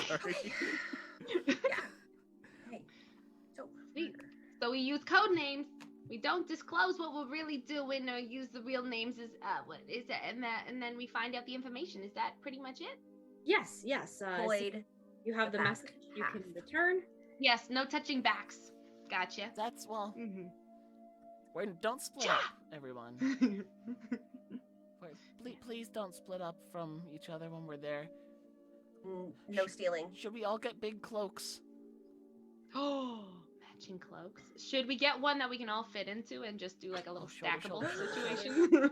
Sorry. yeah. Hey, so Sweet. So we use code names. We don't disclose what we're really doing or use the real names as what is it, and then we find out the information. Is that pretty much it? Yes. So Void. you have the back message you half. can return. Yes. No touching backs. Gotcha. That's well. Mm-hmm. Don't split up, everyone. Please don't split up from each other when we're there. No stealing. Should we all get big cloaks? Oh, matching cloaks. Should we get one that we can all fit into and just do like a little shoulder, stackable shoulder. situation?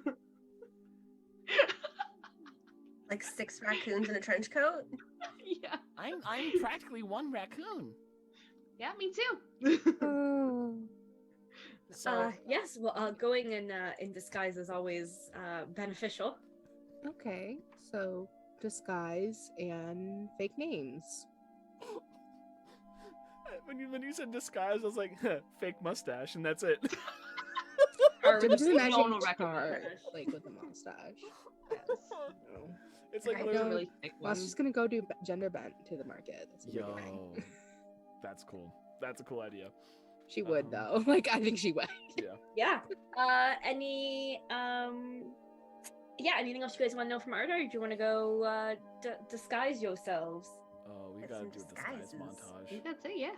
Like 6 raccoons in a trench coat. Yeah. I'm practically one raccoon. Yeah, me too. So Yes. Well, going in disguise is always beneficial. Okay, so disguise and fake names. when you said disguise, I was like, fake mustache, and that's it. Or Just imagine normal Char, mustache. like with a mustache. Yes. No. It's like I literally. don't- really thick Well, I was one. just gonna go do gender bent to the market. That's what we're Yo, doing. that's cool. That's a cool idea. She would Um, though. Like I think she would. Yeah. Anything else you guys want to know from Arda, or do you want to go disguise yourselves? Oh, we Get gotta some do a disguise disguises. I montage. think that's it, yeah.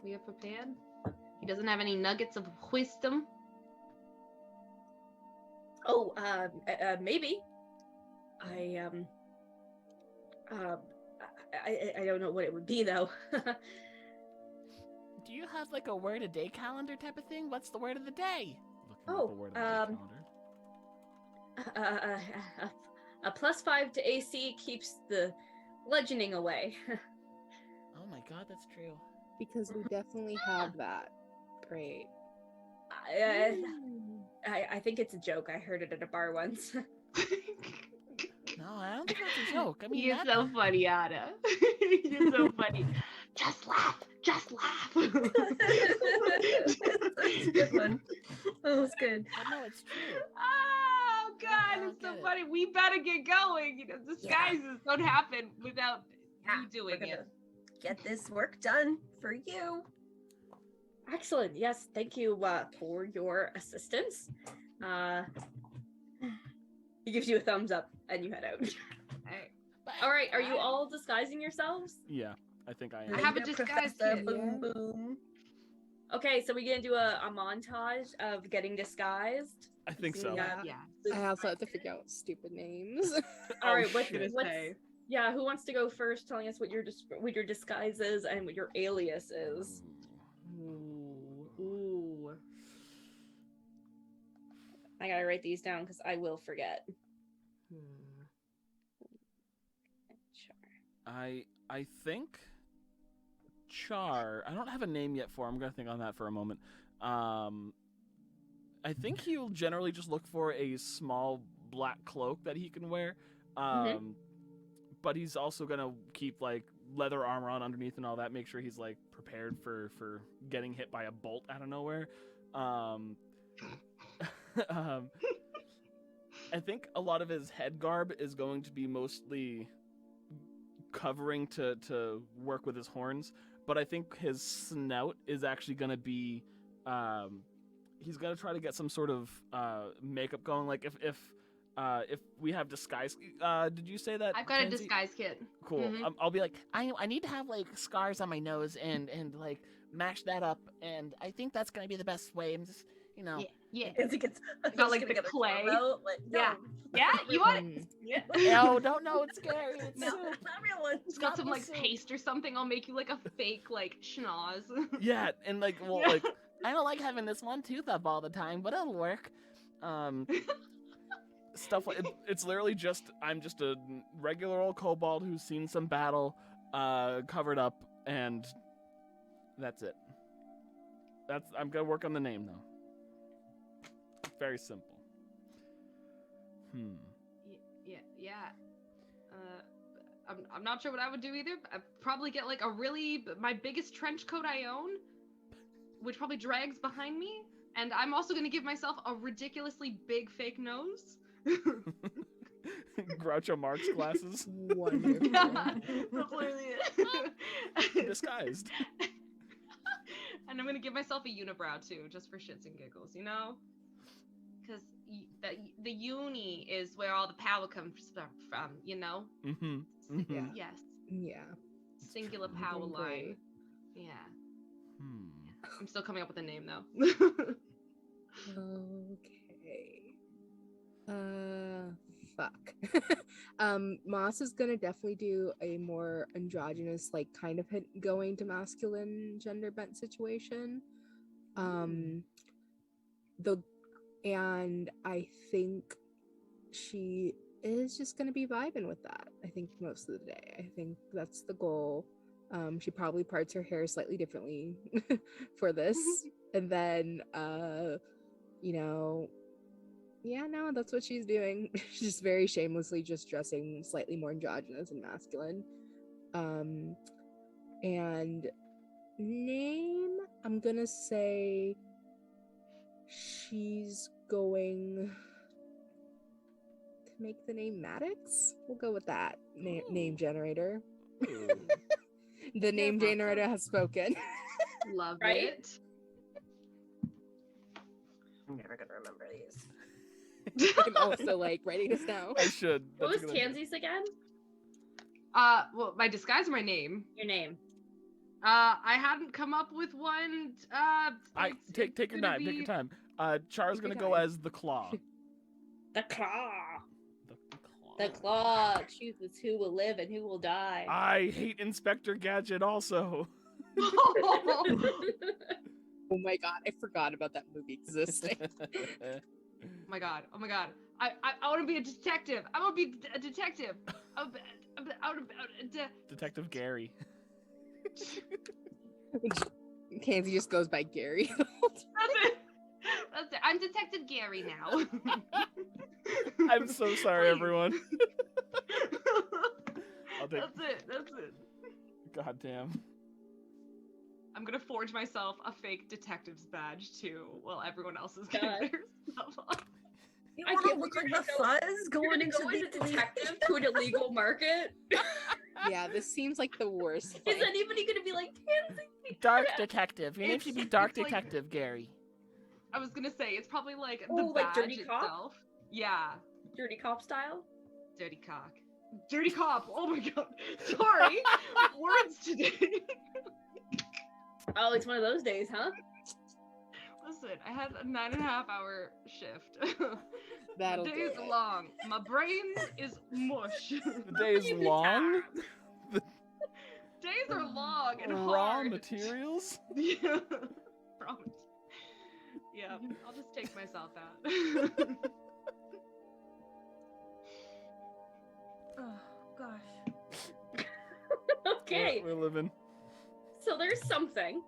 We are prepared. He doesn't have any nuggets of wisdom. Oh, maybe. I don't know what it would be though. Do you have like a word a day calendar type of thing? What's the word of the day? Looking Oh, up a word of the day calendar. A +5 to AC keeps the bludgeoning away. Oh my god, that's true. Because we definitely have that. Great. I think it's a joke. I heard it at a bar once. No, I don't think that's a joke. I mean, You're that, so funny, Ada. You're so funny. Just laugh. Just laugh. That's a good one. That was good. but no, it's true. Oh I God, don't it's so get it. funny. We better get going. You know, disguises don't happen without Yeah, you doing we're gonna it. get this work done for you. Excellent. Yes, thank you for your assistance. He gives you a thumbs up, and you head out. Alright. All right, are you all disguising yourselves? Yeah, I think I I am. have a You're disguise Professor kit. Boom Boom. Okay, so we're gonna do a montage of getting disguised. I think so. Yeah. Yeah. I also have to figure out stupid names. All right, Oh, what's, shit. yeah? Who wants to go first, telling us what your disguise is and what your alias is? Ooh. I gotta write these down because I will forget. I think Char. I don't have a name yet for him. I'm gonna think on that for a moment. I think he'll generally just look for a small black cloak that he can wear. But he's also gonna keep like leather armor on underneath and all that. Make sure he's like prepared for getting hit by a bolt out of nowhere. I think a lot of his head garb is going to be mostly covering to work with his horns, but I think his snout is actually going to be he's gonna try to get some sort of makeup going. Like if we have disguise, did you say that? I've got a Tansy? disguise kit. Cool. Mhm. I'll be like, I need to have like scars on my nose and like mash that up, and I think that's gonna be the best way. I'm just, you know. Yeah. Nancy gets Got, like, the clay. Like, Yeah. no, Yeah, you want it? Mm. yeah. No, don't know. It's scary. It's No, soup. not real one. It's got Not some the like soup. paste or something. I'll make you like a fake like schnoz. Yeah, and like, well, Yeah. like, I don't like having this one tooth up all the time, but it'll work. Stuff like it's literally just I'm just a regular old kobold who's seen some battle, covered up, and that's it. I'm gonna work on the name though. Very simple. Yeah. I'm not sure what I would do either. I'd probably get like my biggest trench coat I own, which probably drags behind me, and I'm also gonna give myself a ridiculously big fake nose. Groucho Marx glasses. Wonderful. That's literally it. Disguised. And I'm gonna give myself a unibrow too, just for shits and giggles, you know? Because the uni is where all the power comes from, you know? Mm-hmm. Yeah. Yes. Yeah. Singular Doing power line. great. Yeah. Hmm. I'm still coming up with a name though. Okay. Fuck. Moss is gonna definitely do a more androgynous, like kind of going to masculine gender bent situation. And I think she is just gonna be vibing with that. I think most of the day. I think that's the goal. She probably parts her hair slightly differently for this, and then you know. Yeah, no, that's what she's doing. She's very shamelessly just dressing slightly more androgynous and masculine. And name, I'm gonna say she's going to make the name Maddox. We'll go with that. Name generator. The name Yeah, generator has spoken. Love Right? it. I'm never gonna remember these. I'm also like writing this down. I should. What That's was a good idea. Tansy's again? Well, my disguise or my name? Your name. I hadn't come up with one. Take your gonna time. Take be- your time. Char's Take your gonna go time. as the claw. The claw. The The claw chooses who will live and who will die. I hate Inspector Gadget also. Oh my god, I forgot about that movie existing. Oh my god. I want to be a detective. I want to be a detective. Detective Gary. Tansy just goes by Gary. That's it. I'm Detective Gary now. I'm so sorry, Please. everyone. I'll take. That's it. God damn. I'm gonna forge myself a fake detective's badge too, while everyone else is God. getting their stuff on. You I want to can't look believe like the you're fuzz You're going gonna into go as a the detective to an illegal market? Yeah, this seems like the worst. Is anybody gonna be like, Tansy? Dark Detective. Your name should be It's- Dark it's like- Detective Gary. I was gonna say it's probably like the Oh, badge like Dirty Cop? itself. Yeah, Dirty cop style? dirty cock, dirty cop. Oh my god, sorry, words today. Oh, it's one of those days, huh? Listen, I had a 9.5-hour shift. That'll the do day is it. long. My brain is mush. The day is long. Days are long and Raw hard. materials. Yeah. Promise. Yeah, I'll just take myself out. Oh gosh. Okay, We're living. so there's something.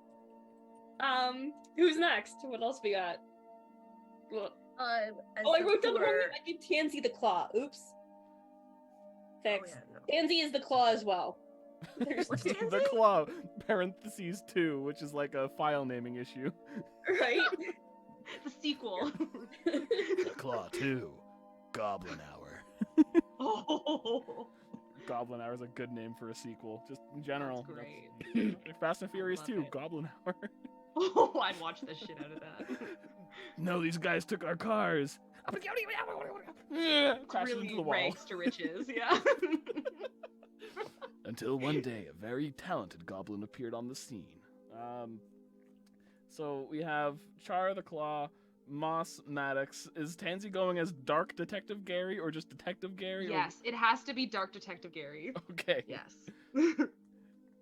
Who's next? What else we got? Well, As oh, I the wrote down the wrong poor- name. I gave Tansy the claw. Oops. Oh, Fix. yeah, no. Tansy is the claw as well. There's What's The Tansy? claw, parentheses 2, which is like a file naming issue. right. The sequel. Claw 2, Goblin Hour. Oh, Goblin Hour is a good name for a sequel, just in general. that's great. Fast and Furious love 2, it. Goblin Hour. Oh, I'd watch the shit out of that. No, these guys took our cars. Crashes Really into the wall. rags to riches, yeah. Until one day, a very talented goblin appeared on the scene. So we have Char the Claw, Moss Maddox. Is Tansy going as Dark Detective Gary or just Detective Gary? Yes, it has to be Dark Detective Gary. Okay. Yes.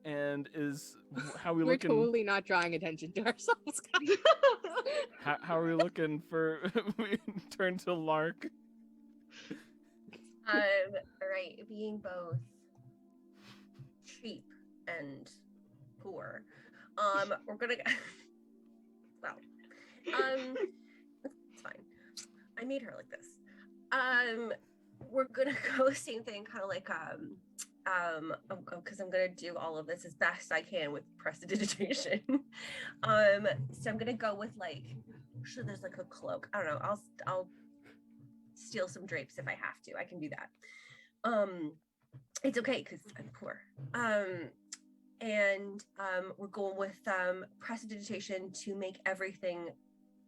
And is how we We're looking? totally not drawing attention to ourselves, guys. How are we looking for? We turn to Lark. Right, being both cheap and poor. We're gonna well, it's fine. I made her like this. We're gonna go same thing, kind of like because I'm gonna do all of this as best I can with prestidigitation. So I'm gonna go with like, sure, there's like a cloak. I don't know. I'll steal some drapes if I have to. I can do that. It's okay because I'm poor. And we're going with prestidigitation to make everything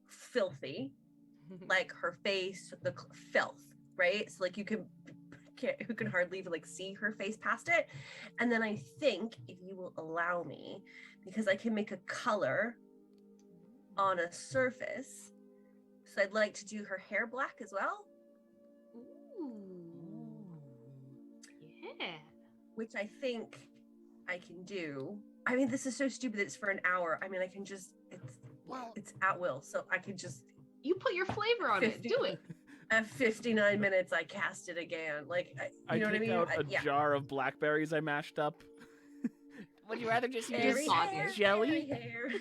filthy, like her face, the filth, right? So like you can hardly even like see her face past it. And then I think, if you will allow me, because I can make a color on a surface, so I'd like to do her hair black as well. Ooh. Yeah. Which I think I can do. I mean, this is so stupid that it's for an hour. I mean, I can just, it's at will. So I could just. You put your flavor on it. Do it. At 59 minutes, I cast it again. Like, you know what I mean? Out a jar of blackberries I mashed up. Would you rather just use hair, jelly? Berry hair.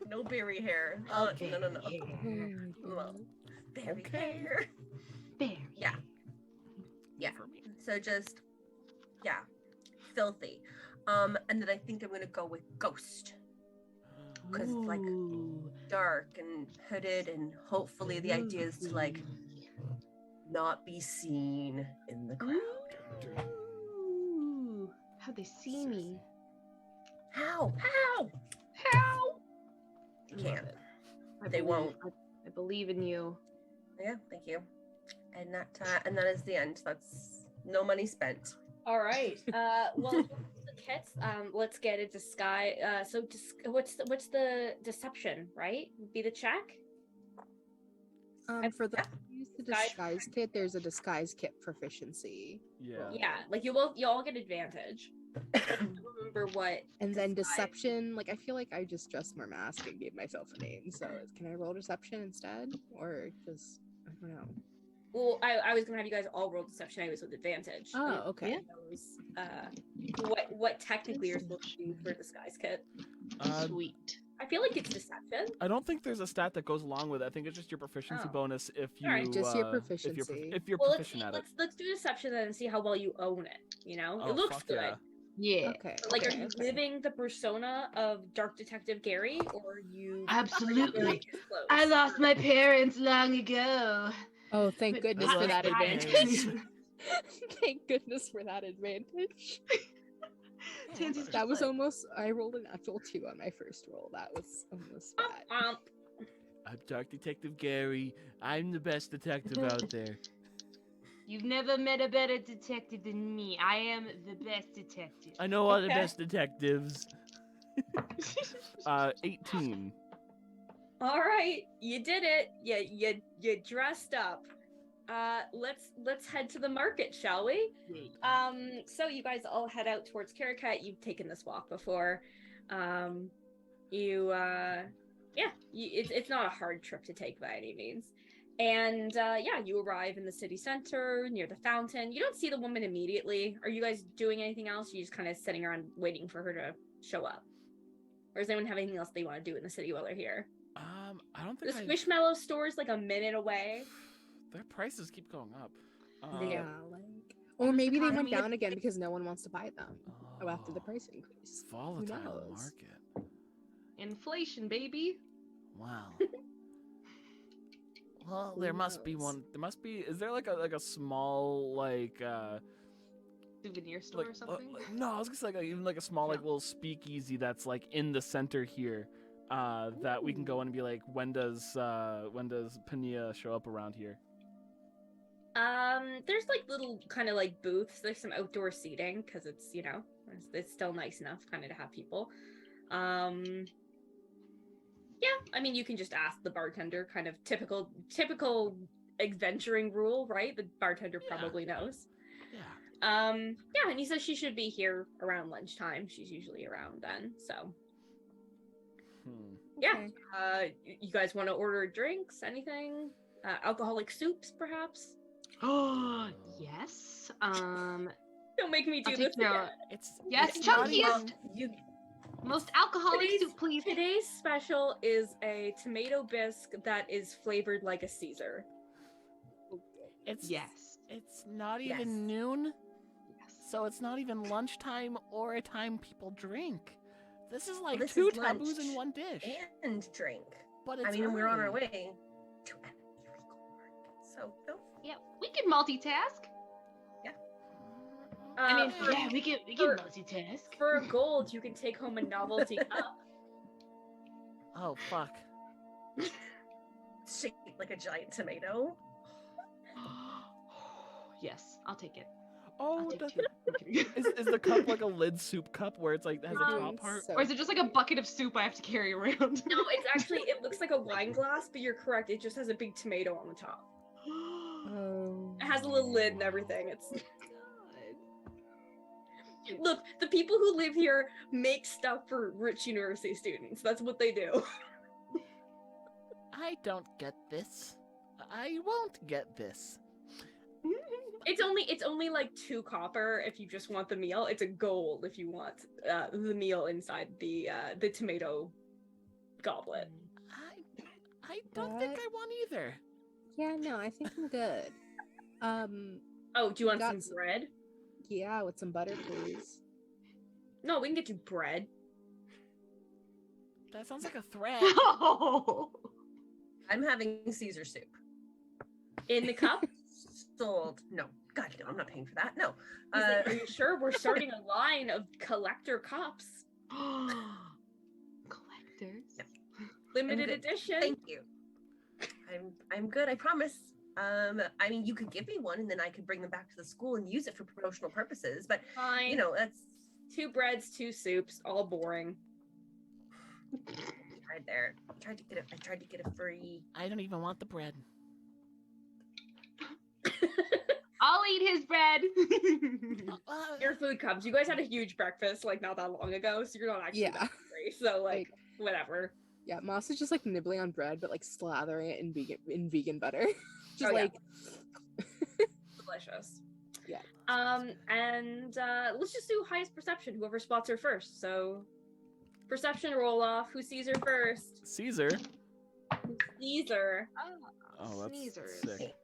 No berry hair. Okay. No. Berry Okay. hair. Berry. Yeah. For me. So just, filthy. And then I think I'm gonna go with ghost. Because it's like dark and hooded, and hopefully the idea is to like not be seen in the crowd. Ooh. How'd they see me? How? You can't. They won't. I believe in you. Yeah, thank you. And that is the end. That's no money spent. All right. Well, the kits. Let's get a disguise. What's the deception? Right? Would be the check. For the use the disguise kit, there's a disguise kit proficiency. Yeah. Yeah. Like you all get advantage. Remember what? And then deception, like I feel like I just dressed more mask and gave myself a name. So can I roll deception instead, or just I don't know? Well, I was gonna have you guys all roll deception anyways with advantage. Oh, okay. What technically you're supposed to do for disguise kit? Sweet. I feel like it's deception. I don't think there's a stat that goes along with it. I think it's just your proficiency bonus if you. Alright, just your proficiency. If you're Well, proficient at it. let's do deception then and see how well you own it. You know, Oh, it looks fuck good. yeah. Yeah. Okay. Like, okay, are you okay. living the persona of Dark Detective Gary, or are you Absolutely. wearing his clothes? I lost my parents long ago. Oh, thank goodness I for that like advantage. Thank goodness for that advantage. That was almost. I rolled a natural 2 on my first roll. That was almost bad. I'm Dark Detective Gary. I'm the best detective out there. You've never met a better detective than me. I am the best detective. I know all the best detectives. 18. All right, you did it. You dressed up. Let's head to the market, shall we? So you guys all head out towards Caraquette. You've taken this walk before. It's not a hard trip to take by any means. And you arrive in the city center near the fountain. You don't see the woman immediately. Are you guys doing anything else? Are you just kind of sitting around waiting for her to show up? Or does anyone have anything else they want to do in the city while they're here? I don't think The Squishmallow store is like a minute away. Their prices keep going up. Yeah, like, or maybe they went down again because no one wants to buy them after the price increase. Volatile knows? market. Inflation, baby. Wow. Well, there must be one. There must be. Is there like a small souvenir store or something? No, I was gonna say like even like a small like little speakeasy that's like in the center here, that we can go in and be like, when does Pania show up around here? There's like little kind of like booths. There's some outdoor seating because it's it's still nice enough kind of to have people. Yeah, I mean you can just ask the bartender, kind of typical adventuring rule, right? The bartender probably knows. Yeah. Yeah, and he says she should be here around lunchtime. She's usually around then, so. Yeah. Okay. You guys want to order drinks? Anything? Alcoholic soups, perhaps? Oh, yes. Don't make me do I'll this take your- again. Yes, it's not chunkiest. even- Most alcoholic soup, please. Today's special is a tomato bisque that is flavored like a Caesar. It's Yes. It's not even Yes. noon, Yes. so it's not even lunchtime or a time people drink. This is like this two is taboos in lunch one dish. And drink. But it's I mean, we're on our early. way to an illegal market. So, no. Yeah, we can multitask. I mean, For- yeah, we can for- multitask. For a gold, you can take home a novelty cup. Oh fuck. Shaped like a giant tomato. Yes, I'll take it. Oh, I'll take two. is the cup like a lid soup cup where it's like has a top part? So Or is it just like a bucket of soup I have to carry around? No, it's actually, it looks like a wine glass, but you're correct. It just has a big tomato on the top. Oh. It has a little lid and everything. It's Look, the people who live here make stuff for rich university students. That's what they do. I don't get this. I won't get this. It's only like 2 copper if you just want the meal. It's a gold if you want the meal inside the tomato goblet. I don't think What? I want either. Yeah, no, I think I'm good. Oh, do you want Got some some- bread? Yeah, with some butter, please. No, we can get you bread. That sounds like a threat. Oh. I'm having Caesar soup. In the cup? Sold. No. God, no, I'm not paying for that. No. He's like, are you sure? We're starting a line of collector cups. Collectors. No. Limited good. edition. Thank you. I'm good, I promise. I mean, you could give me one and then I could bring them back to the school and use it for promotional purposes, but Fine. you know, that's 2 breads, 2 soups, all boring. right there. I tried to get it free. I don't even want the bread. I'll eat his bread. Your food comes. You guys had a huge breakfast like not that long ago, so you're not actually Yeah. that hungry. So like whatever. Yeah, Moss is just like nibbling on bread, but like slathering it in vegan butter. Just Oh, yeah. like Delicious. Yeah. And let's just do highest perception, whoever spots her first. So perception roll off. Who sees her first? Caesar. Caesar. Oh, that's Sneezers. sick.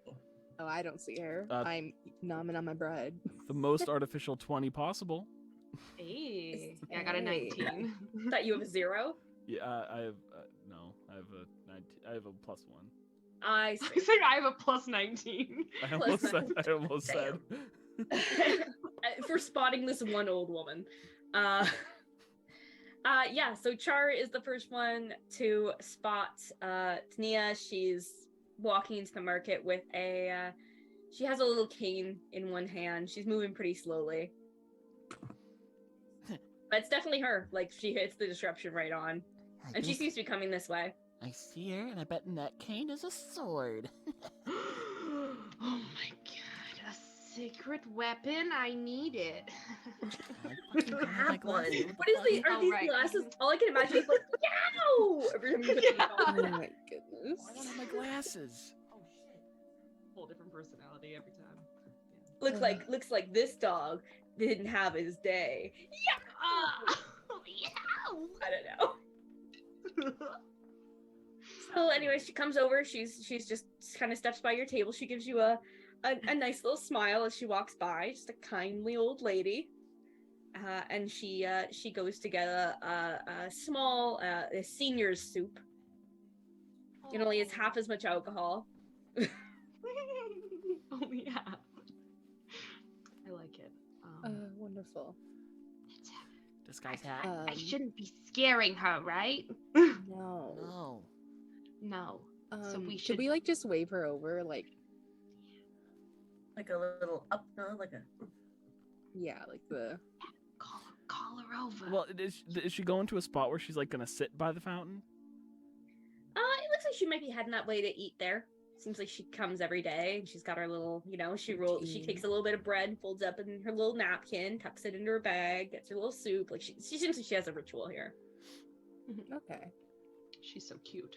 oh, I don't see her. Uh, I'm nomming on my bread. The most artificial 20 possible. Hey. Yeah, I got a Hey. 19. That you have a 0. Yeah, I have no. I have a 19. I have a +1. I I see. said I have a plus 19. I almost said. I almost said. For spotting this one old woman. Yeah, so Char is the first one to spot Tania. She's walking into the market with she has a little cane in one hand. She's moving pretty slowly. But it's definitely her. Like, she hits the description right on. And she seems to be coming this way. I see her, and I bet in that cane is a sword. Oh my god, a secret weapon? I need it. You have one. What is these? Are Oh, these right. glasses? All I can imagine is like, yow! Every time you put them Yeah. Oh on. my goodness. I don't have my glasses. Oh shit. Whole different personality every time. Looks like this dog didn't have his day. Yeah. I don't know. So anyway, she comes over. She's just kind of steps by your table. She gives you a nice little smile as she walks by. Just a kindly old lady. And she goes to get a small a senior's soup. It only has half as much alcohol. Only half. I like it. Wonderful. It's Disguise hat. I shouldn't be scaring her, right? No. No. No. So we Should should. we like just wave her over? Like, Like a little up, no, like a. yeah, like the. Call her over. Well, is she going to a spot where she's like gonna sit by the fountain? It looks like she might be heading that way to eat there. Seems like she comes every day and she's got her little, she Routine. takes a little bit of bread, folds up in her little napkin, tucks it into her bag, gets her little soup. Like she seems like she has a ritual here. Okay. She's so cute.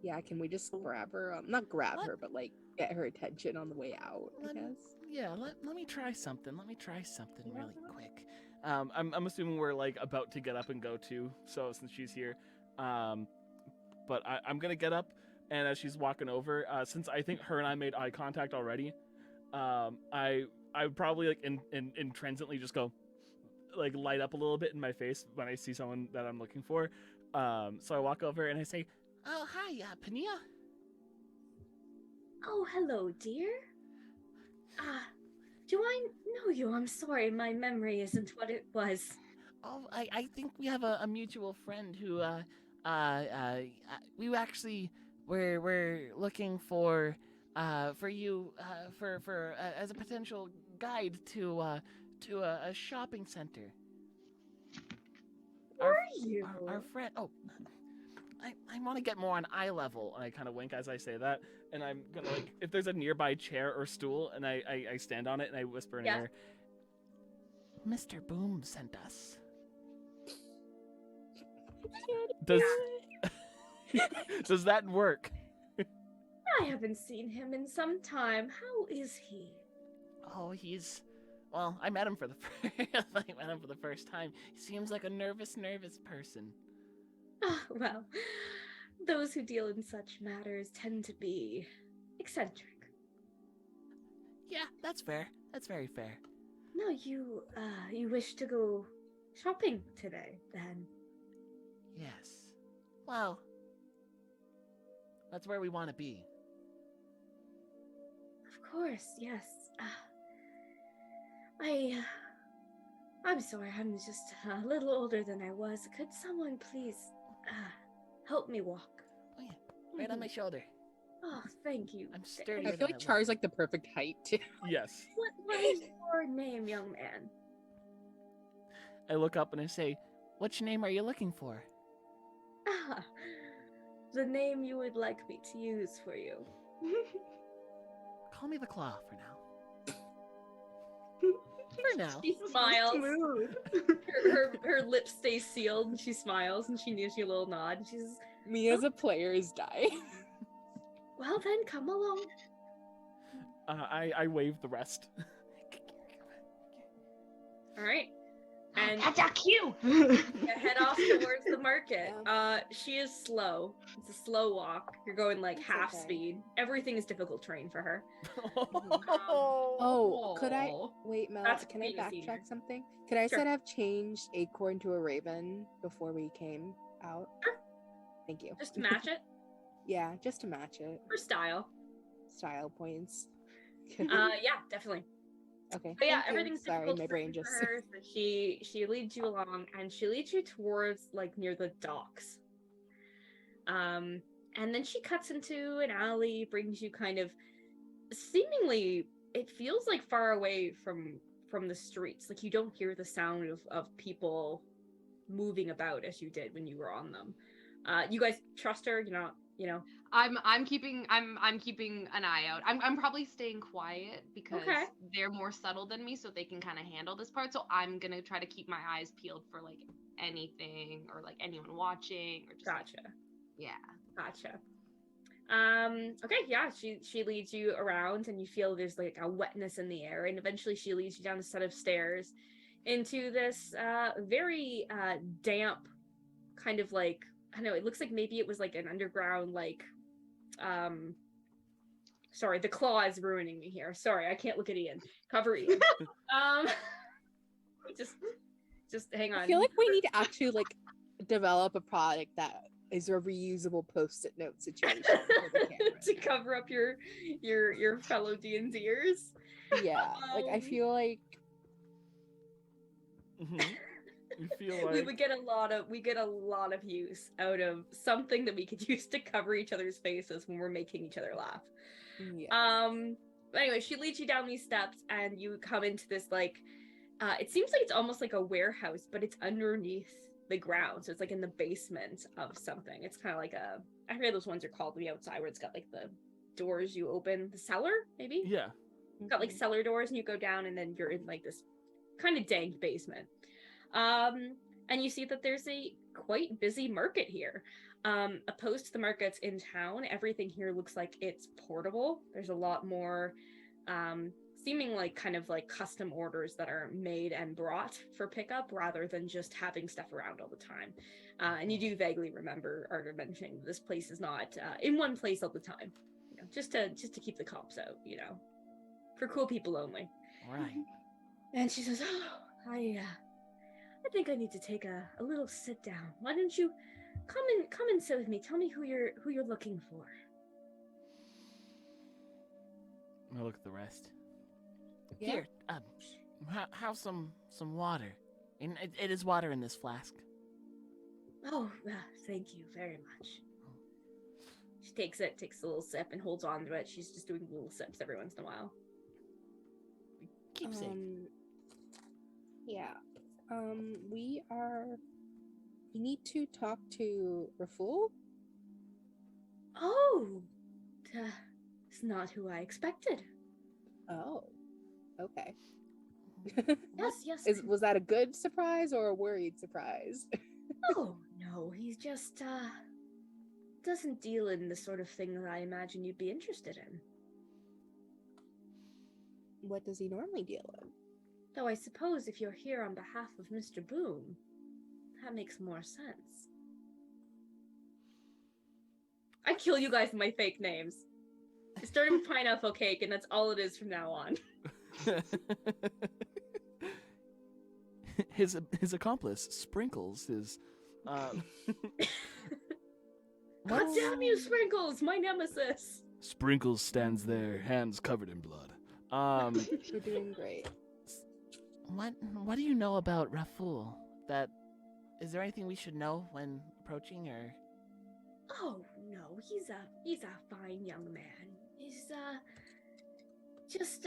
Yeah, can we just grab her? Not grab her, but like get her attention on the way out, I guess. Yeah, let me try something. Let me try something really quick. I'm assuming we're like about to get up and go too. So since she's here, but I'm gonna get up, and as she's walking over, since I think her and I made eye contact already, I would probably like intrinsically just go, like light up a little bit in my face when I see someone that I'm looking for. So I walk over and I say, "Oh hi, Pania." Oh, hello, dear. Do I know you? I'm sorry, my memory isn't what it was. Oh, I think we have a mutual friend who we actually we're looking for you for as a potential guide to a shopping center. Are you? Our friend. Oh, I want to get more on eye level, and I kind of wink as I say that, and I'm gonna like if there's a nearby chair or stool, and I stand on it and I whisper in her ear, "Mr. Boom sent us." Does that work? I haven't seen him in some time. How is he? Oh, well, I met him for the first time. He seems like a nervous person. Well, those who deal in such matters tend to be eccentric. Yeah, that's fair. That's very fair. No, you wish to go shopping today, then? Yes. Well, that's where we want to be. Of course, yes. I'm sorry, I'm just a little older than I was. Could someone please help me walk? Oh yeah, right on my shoulder. Oh, thank you. I'm sturdy. I feel like Char's like the perfect height too. Yes. What is your name, young man? I look up and I say, "Which name are you looking for?" The name you would like me to use for you. Call me the Claw for now. For now. She smiles. her lips stay sealed, and she smiles, and she gives you a little nod. And she says, Me as a player is dying. "Well then, come along." I wave the rest. All right. And That's a cue. head off towards the market. She is slow. It's a slow walk. You're going like That's half okay. speed. Everything is difficult terrain for her. Oh, could I wait, Mel? That's Can I being a senior. backtrack something? Could I Sure. said have changed Acorn to a raven before we came out? Sure. Thank you. Just to match it Yeah, just to match it. for style. Style points. Yeah, definitely. Okay. But yeah, thank you. everything's Sorry, difficult my brain terrain just. for her, so she leads you along, and she leads you towards like near the docks. And then she cuts into an alley, brings you kind of seemingly, it feels like far away from the streets. Like you don't hear the sound of people moving about as you did when you were on them. You guys trust her? You're not, I'm keeping an eye out. I'm probably staying quiet because Okay. they're more subtle than me, so they can kind of handle this part. So I'm gonna try to keep my eyes peeled for like anything or like anyone watching or just like, Gotcha. yeah. Gotcha. Okay, yeah, she leads you around and you feel there's like a wetness in the air, and eventually she leads you down a set of stairs into this very damp kind of like, I don't know, it looks like maybe it was like an underground like sorry, the claw is ruining me here. Sorry, I can't look at Ian. Cover Ian. Just hang on. I feel like we need to actually like develop a product that is a reusable post-it note situation for the camera. to cover up your fellow D&Ders. Yeah, like I feel like Mhm. You feel like we get a lot of use out of something that we could use to cover each other's faces when we're making each other laugh. yeah. But anyway, she leads you down these steps and you come into this like it seems like it's almost like a warehouse, but it's underneath the ground. So it's like in the basement of something. It's kind of like I forget those ones are called on the outside where it's got like the doors you open, the cellar, maybe? yeah. It's got like cellar doors and you go down and then you're in like this kind of dank basement. And you see that there's a quite busy market here. Opposed to the markets in town, everything here looks like it's portable. There's a lot more seeming like kind of like custom orders that are made and brought for pickup rather than just having stuff around all the time. And you do vaguely remember Arthur mentioning this place is not in one place all the time. You know, just to keep the cops out, you know. For cool people only. Right. And she says, "Oh, I think I need to take a little sit down. Why don't you come and sit with me? Tell me who you're looking for." I'll look at the rest. Yeah. Here, have some water. And it is water in this flask. Oh, thank you very much. She takes a little sip and holds on to it. She's just doing little sips every once in a while. Keep safe. Yeah. We need to talk to Raful. Oh, it's not who I expected. Oh. Okay. Yes. Was that a good surprise or a worried surprise? Oh, no, he's just, doesn't deal in the sort of thing that I imagine you'd be interested in. What does he normally deal in? Though I suppose if you're here on behalf of Mr. Boom, that makes more sense. I kill you guys with my fake names. It started with pineapple cake, and that's all it is from now on. His accomplice, Sprinkles, is God damn you, Sprinkles, my nemesis. Sprinkles stands there, hands covered in blood. You're doing great. What do you know about Raful? Is there anything we should know when approaching, or? Oh no, he's a fine young man. He's just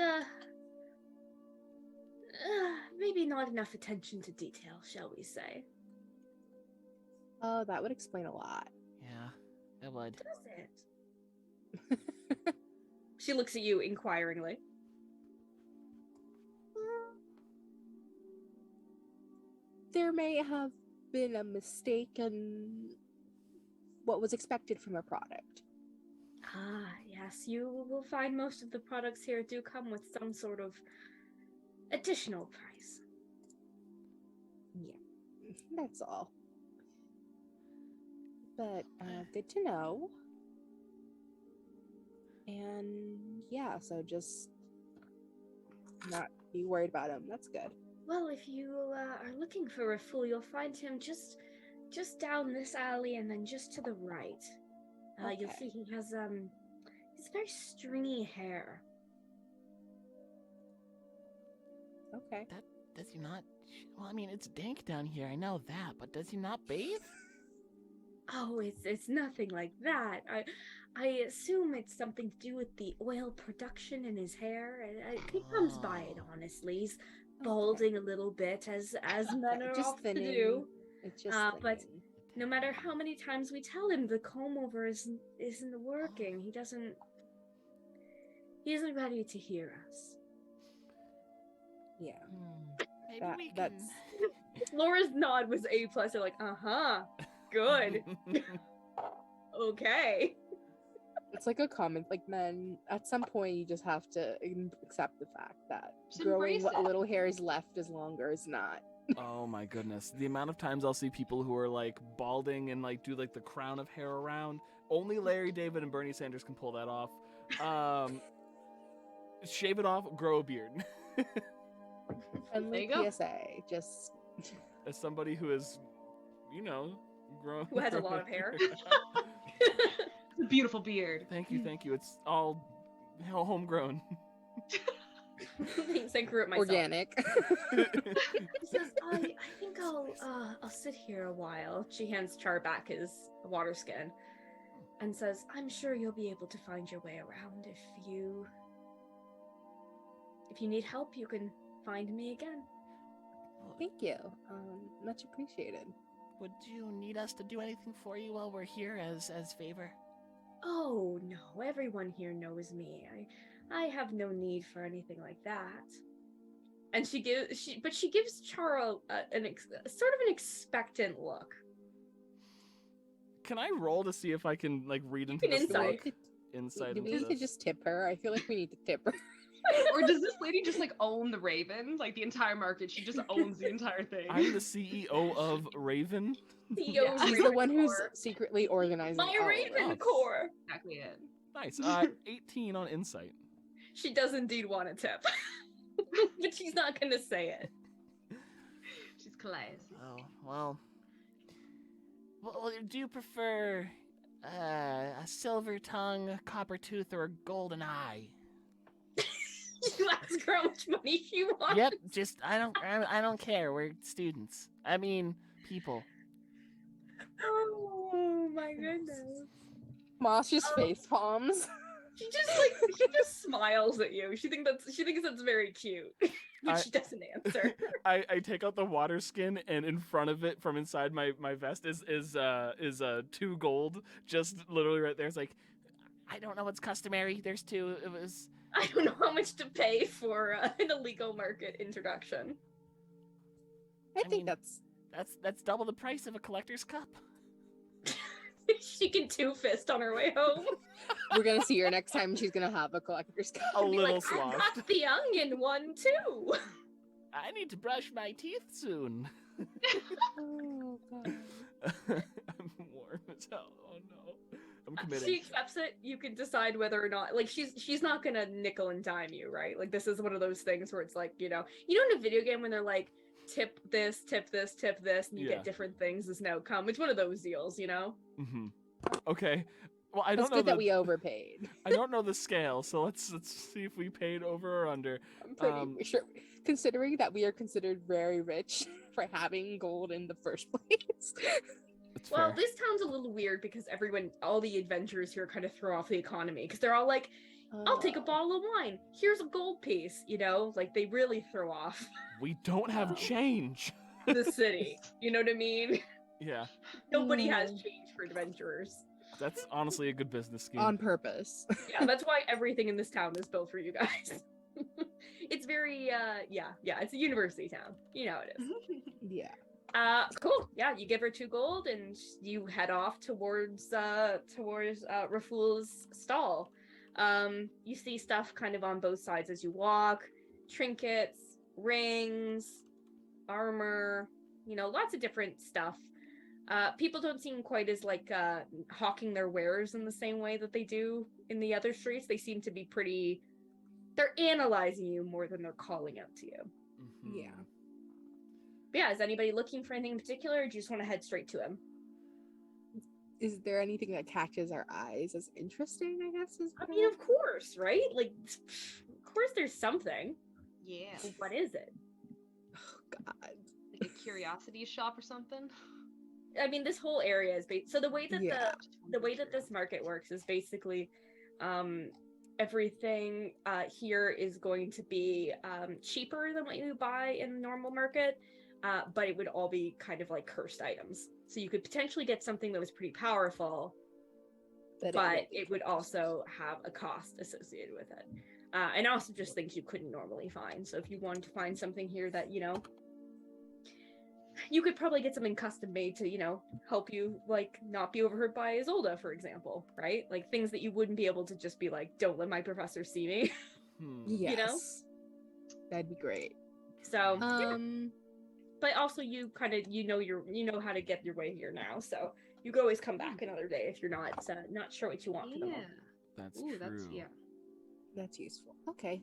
maybe not enough attention to detail, shall we say? Oh, that would explain a lot. Yeah, it would. Does it? She looks at you inquiringly. There may have been a mistake in what was expected from a product. Ah, yes, you will find most of the products here do come with some sort of additional price. Yeah, that's all. But good to know. And yeah, so just not be worried about him. That's good. Well, if you are looking for a fool, you'll find him just down this alley and then just to the right. You'll see he has he's very stringy hair. Okay. Does he not? Well, I mean, it's dank down here. I know that, but does he not bathe? Oh, it's nothing like that. I assume it's something to do with the oil production in his hair. He comes by it honestly. He's balding a little bit, as men are just oft thinning. to do. It's just but thinning. no matter how many times we tell him the comb over isn't working, he isn't ready to hear us. Yeah. Maybe that's Laura's nod was A+. They're like, good. Okay. it's like a common, like, men at some point you just have to accept the fact that Just growing embrace what it. little hair is left is longer is not. Oh my goodness. The amount of times I'll see people who are like balding and like do like the crown of hair around. Only Larry David and Bernie Sanders can pull that off. Shave it off, grow a beard. And There you go. PSA, just As somebody who is, grown. Who has a lot of hair. Beautiful beard. Thank you. It's all homegrown. Thanks, I grew it myself. Organic. He says, I think I'll sit here a while. She hands Char back his water skin and says, I'm sure you'll be able to find your way around if you need help, you can find me again. Thank you. Much appreciated. Would you need us to do anything for you while we're here as favor? Oh no, everyone here knows me. I have no need for anything like that. And she gives Charo sort of an expectant look. Can I roll to see if I can like read into can this insight. look? Insight Do we into need to this? just tip her? I feel like we need to tip her. Or does this lady just like own the Raven? Like the entire market, she just owns the entire thing. I'm the CEO of Raven. CEO Yeah. of She's the Raven one who's Corps. secretly organizing. My all of Raven it. Corps. Exactly it. Nice. 18 on insight. She does indeed want a tip. But she's not gonna say it. She's classy. Oh, well, do you prefer a silver tongue, a copper tooth, or a golden eye? You ask her how much money she wants. Yep, just I don't care. We're students. I mean, people. Oh my goodness. Moss just face palms. She just smiles at you. She thinks that's very cute. But she doesn't answer. I take out the water skin, and in front of it, from inside my vest, is 2 gold, just literally right there. It's like, I don't know what's customary. There's 2. It was. I don't know how much to pay for an illegal market introduction. I think mean, that's that's double the price of a collector's cup. She can two-fist on her way home. we're gonna see her next time. She's gonna have a collector's cup. A Be little like, I sloshed. got the onion one too. I need to brush my teeth soon. Oh, God. I'm warm as hell. Oh no. I'm committing. She accepts it. You can decide whether or not, like, she's not gonna nickel and dime you, right? Like, this is one of those things where it's like, in a video game when they're like, tip this, tip this, tip this, and you Yeah. get different things as an outcome. It's one of those deals, Mm-hmm. Okay. Well, I It's don't know good that we overpaid. I don't know the scale, so let's see if we paid over or under. I'm pretty sure, considering that we are considered very rich for having gold in the first place. It's Well, fair. this town's a little weird because all the adventurers here kind of throw off the economy because they're all like, I'll take a bottle of wine. Here's a gold piece, like they really throw off We don't have change. the city. You know what I mean? Yeah, Nobody has change for adventurers. that's honestly a good business scheme. on purpose. Yeah, that's why everything in this town is built for you guys. It's very, it's a university town. You know how it is. Yeah. Cool. Yeah, you give her 2 gold and you head off towards Raful's stall. You see stuff kind of on both sides as you walk, trinkets, rings, armor, lots of different stuff. People don't seem quite as hawking their wares in the same way that they do in the other streets. They seem to be they're analyzing you more than they're calling out to you. Mhm. Yeah. But yeah, is anybody looking for anything in particular, or do you just want to head straight to him? Is there anything that catches our eyes as interesting, I guess? I mean, of course, right? Like, of course there's something. Yeah. But what is it? Oh, God. Like a curiosity shop or something. I mean, this whole area is so the way that Yeah. the way that this market works is basically everything here is going to be cheaper than what you buy in the normal market, but it would all be kind of like cursed items. So you could potentially get something that was pretty powerful, but it would also have a cost associated with it. And also just things you couldn't normally find. So if you wanted to find something here that, you could probably get something custom made to, help you, not be overheard by Isolde, for example, right? Like things that you wouldn't be able to just be like, don't let my professor see me. Yes. That'd be great. So, yeah. But also you kind of, you know how to get your way here now. So you could always come back another day if you're not sure what you want for the moment. That's Ooh, true. That's useful. Okay.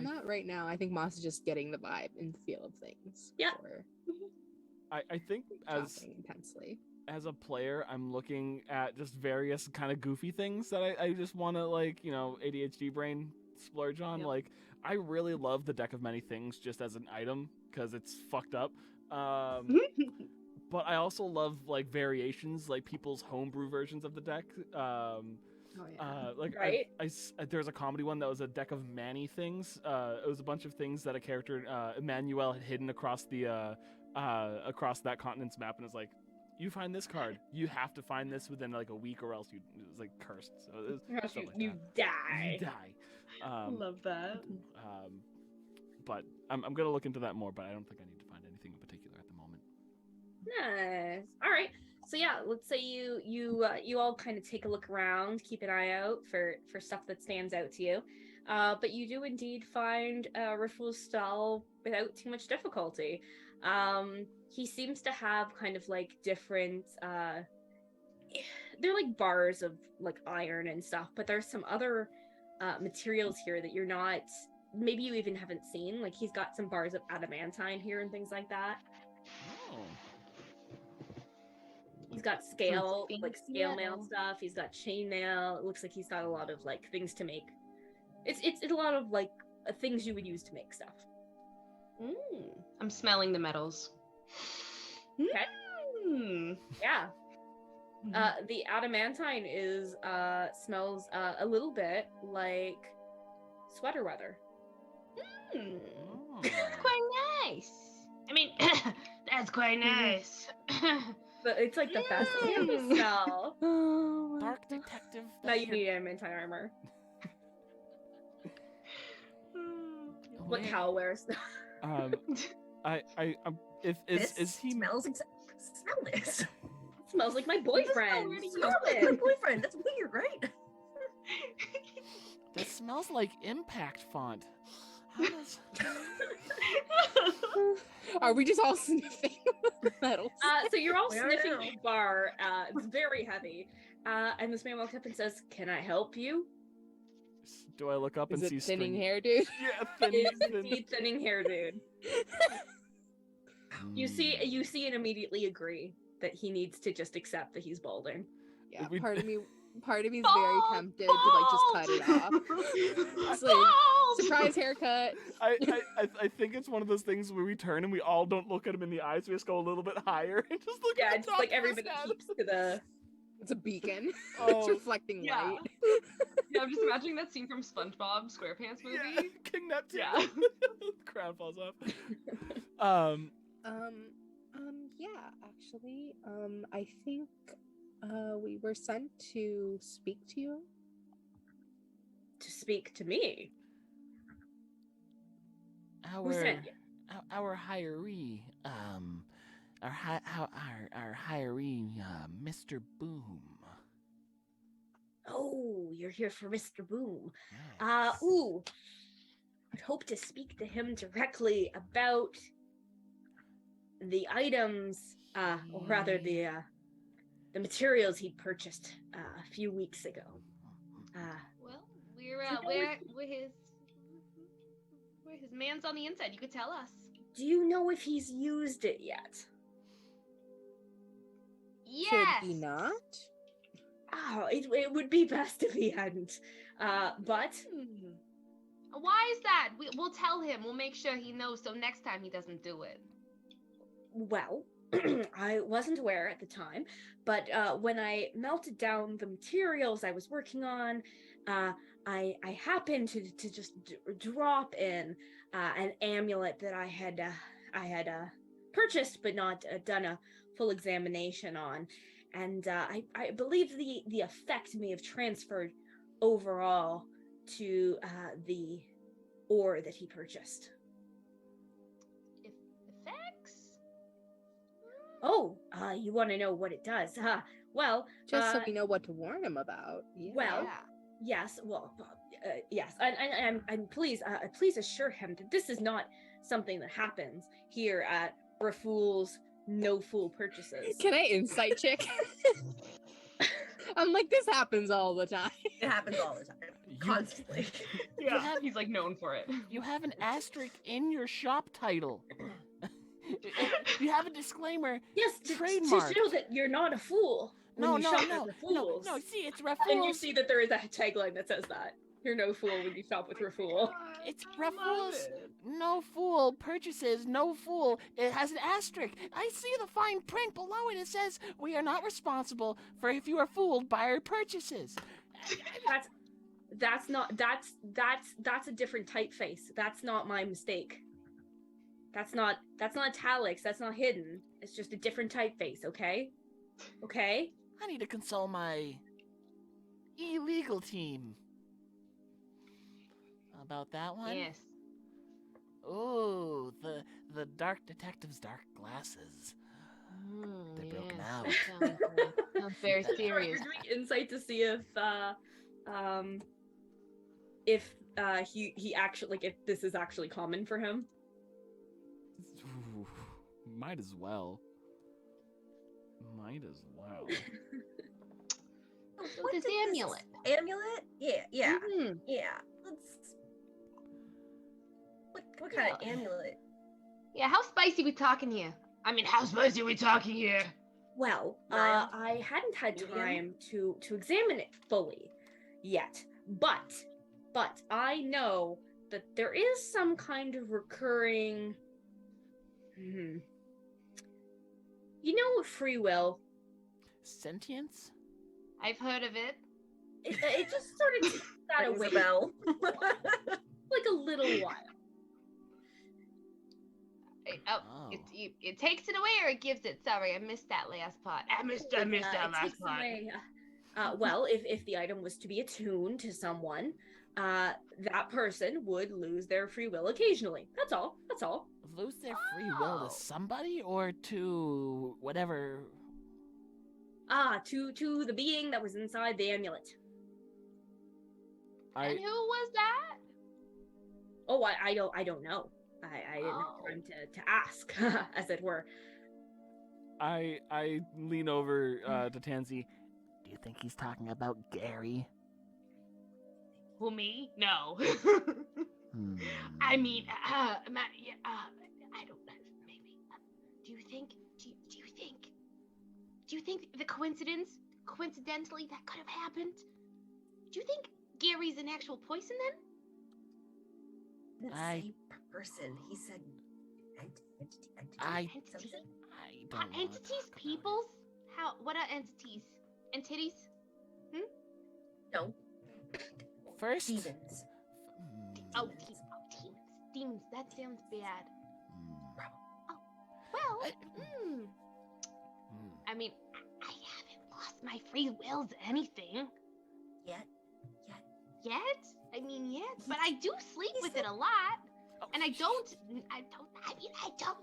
Not right now. I think Moss is just getting the vibe and the feel of things. Yeah. before I think as shopping intensely. as a player, I'm looking at just various kind of goofy things that I just want to, like, ADHD brain splurge on. Yep. Like, I really love the Deck of Many Things just as an item because it's fucked up. But I also love, like, variations, like people's homebrew versions of the deck. Like, Right. there's a comedy one that was a deck of Manny things. It was a bunch of things that a character, Emmanuel, had hidden across across that continent's map, and it's like, you find this card, you have to find this within like a week, or else it was like cursed. So it was stuff like You that. die. You die. Love that. But I'm gonna look into that more. But I don't think I need to find anything in particular at the moment. Nice. All right. So yeah, let's say you all kind of take a look around, keep an eye out for stuff that stands out to you. But you do indeed find Raful's stall without too much difficulty. He seems to have kind of like different they're like bars of like iron and stuff, but there's some other materials here that you're not, maybe you even haven't seen. Like he's got some bars of adamantine here and things like that. Oh. He's got scale, Some like fancy scale mail metal. stuff. He's got chain mail. It looks like he's got a lot of like things to make. It's a lot of like things you would use to make stuff. I'm smelling the metals. Okay. Mm. Yeah. The adamantine is smells a little bit like sweater weather. Mm. Oh. Quite nice. I mean, that's quite nice. But it's like the best candy smell. Dark detective. Now you need adamantine armor. What Cal wears. Is he smells smell this? It smells like my boyfriend. It Smell smells like my it. boyfriend. That's weird, right? That smells like impact font. How does... Are we just all sniffing metals? So you're all We are sniffing now. the bar. It's very heavy. And this man walks up and says, "Can I help you?" Do I look up Is and it see thinning string? hair, dude? Yeah, thin. It is indeed thinning hair, dude. You Mm. see and immediately agree that he needs to just accept that he's balding. Yeah, We- part of me's very tempted to like just cut it off. It's like, surprise haircut. I think it's one of those things where we turn and we all don't look at him in the eyes. We just go a little bit higher and just look Yeah, at it's the top like of his everybody head. keeps to the. It's a beacon. Oh, It's reflecting yeah. light. Yeah, I'm just imagining that scene from SpongeBob SquarePants movie. yeah, King Neptune. Yeah. Crown falls off. Yeah, actually, I think we were sent to speak to you. To speak to me. Who Our sent you? our hiree, our hiree, Mr. Boom. Oh, you're here for Mr. Boom. Yes. Ooh. I'd hope to speak to him directly about the items, or rather the materials he purchased a few weeks ago. Well, we're his man's on the inside. You could tell us. Do you know if he's used it yet? Yes. Could he not? Oh, it would be best if he hadn't. But Why is that? We'll tell him. We'll make sure he knows so next time he doesn't do it. well, I wasn't aware at the time, but when I melted down the materials I was working on, I happened to just drop in an amulet that I had purchased but not done a full examination on, and I believe the effect may have transferred overall to the ore that he purchased. Effects? Oh, you want to know what it does, huh? Well, Just so we know what to warn him about. Yeah. well, Yeah. yes, well, yes, and please assure him that this is not something that happens here at Raful's No Fool Purchases. Can I insight check? I'm like, this happens all the time. It happens all the time, constantly. Yeah. He's like known for it. You have an asterisk in your shop title. You have a disclaimer. Yes, to Trademarked. show that you're not a fool. When you shop at the fools. No, see, it's Rafools. And you see that there is a tagline that says that. You're no fool when you shop with Rafool. It's Rafools. No fool purchases, no fool. It has an asterisk. I see the fine print below it. It says, we are not responsible for if you are fooled by our purchases. That's a different typeface. That's not my mistake. That's not italics. That's not hidden. It's just a different typeface, okay? Okay? I need to consult my illegal team about that one. Yes. Oh, the dark detective's dark glasses. They're broken out. Sounds very serious. You're doing insight to see if he actually, like, if this is actually common for him. Ooh, might as well. What is amulet? Amulet? Yeah. Mm-hmm. Yeah. What kind of amulet? Yeah, how spicy we talking here? I mean, how spicy we talking here? Well, Mild? I hadn't had Medium? time to examine it fully yet, but I know that there is some kind of recurring. You know, free will. Sentience? I've heard of it. It just sort of takes that Rings away a bell. like a little while. It takes it away or it gives it? Sorry, I missed that last part. I missed that It last takes part. away, well, if the item was to be attuned to someone, that person would lose their free will occasionally. That's all. Lose their free will to somebody or to whatever? To the being that was inside the amulet. And who was that? Oh, I don't know. I didn't have time to ask, as it were. I lean over to Tansy. Do you think he's talking about Gary? Who, me? No. I mean, I don't know. Maybe. Do you think the coincidentally that could have happened? Do you think Gary's an actual poison then? He didn't say person. He said entity. Entities? I don't know. Entities? Peoples? What are entities? Entities? No. First? Demons. Demons. That sounds bad. Well, I mean, I haven't lost my free will to anything. Yet? I mean, yet, but I do sleep with it a lot, and I don't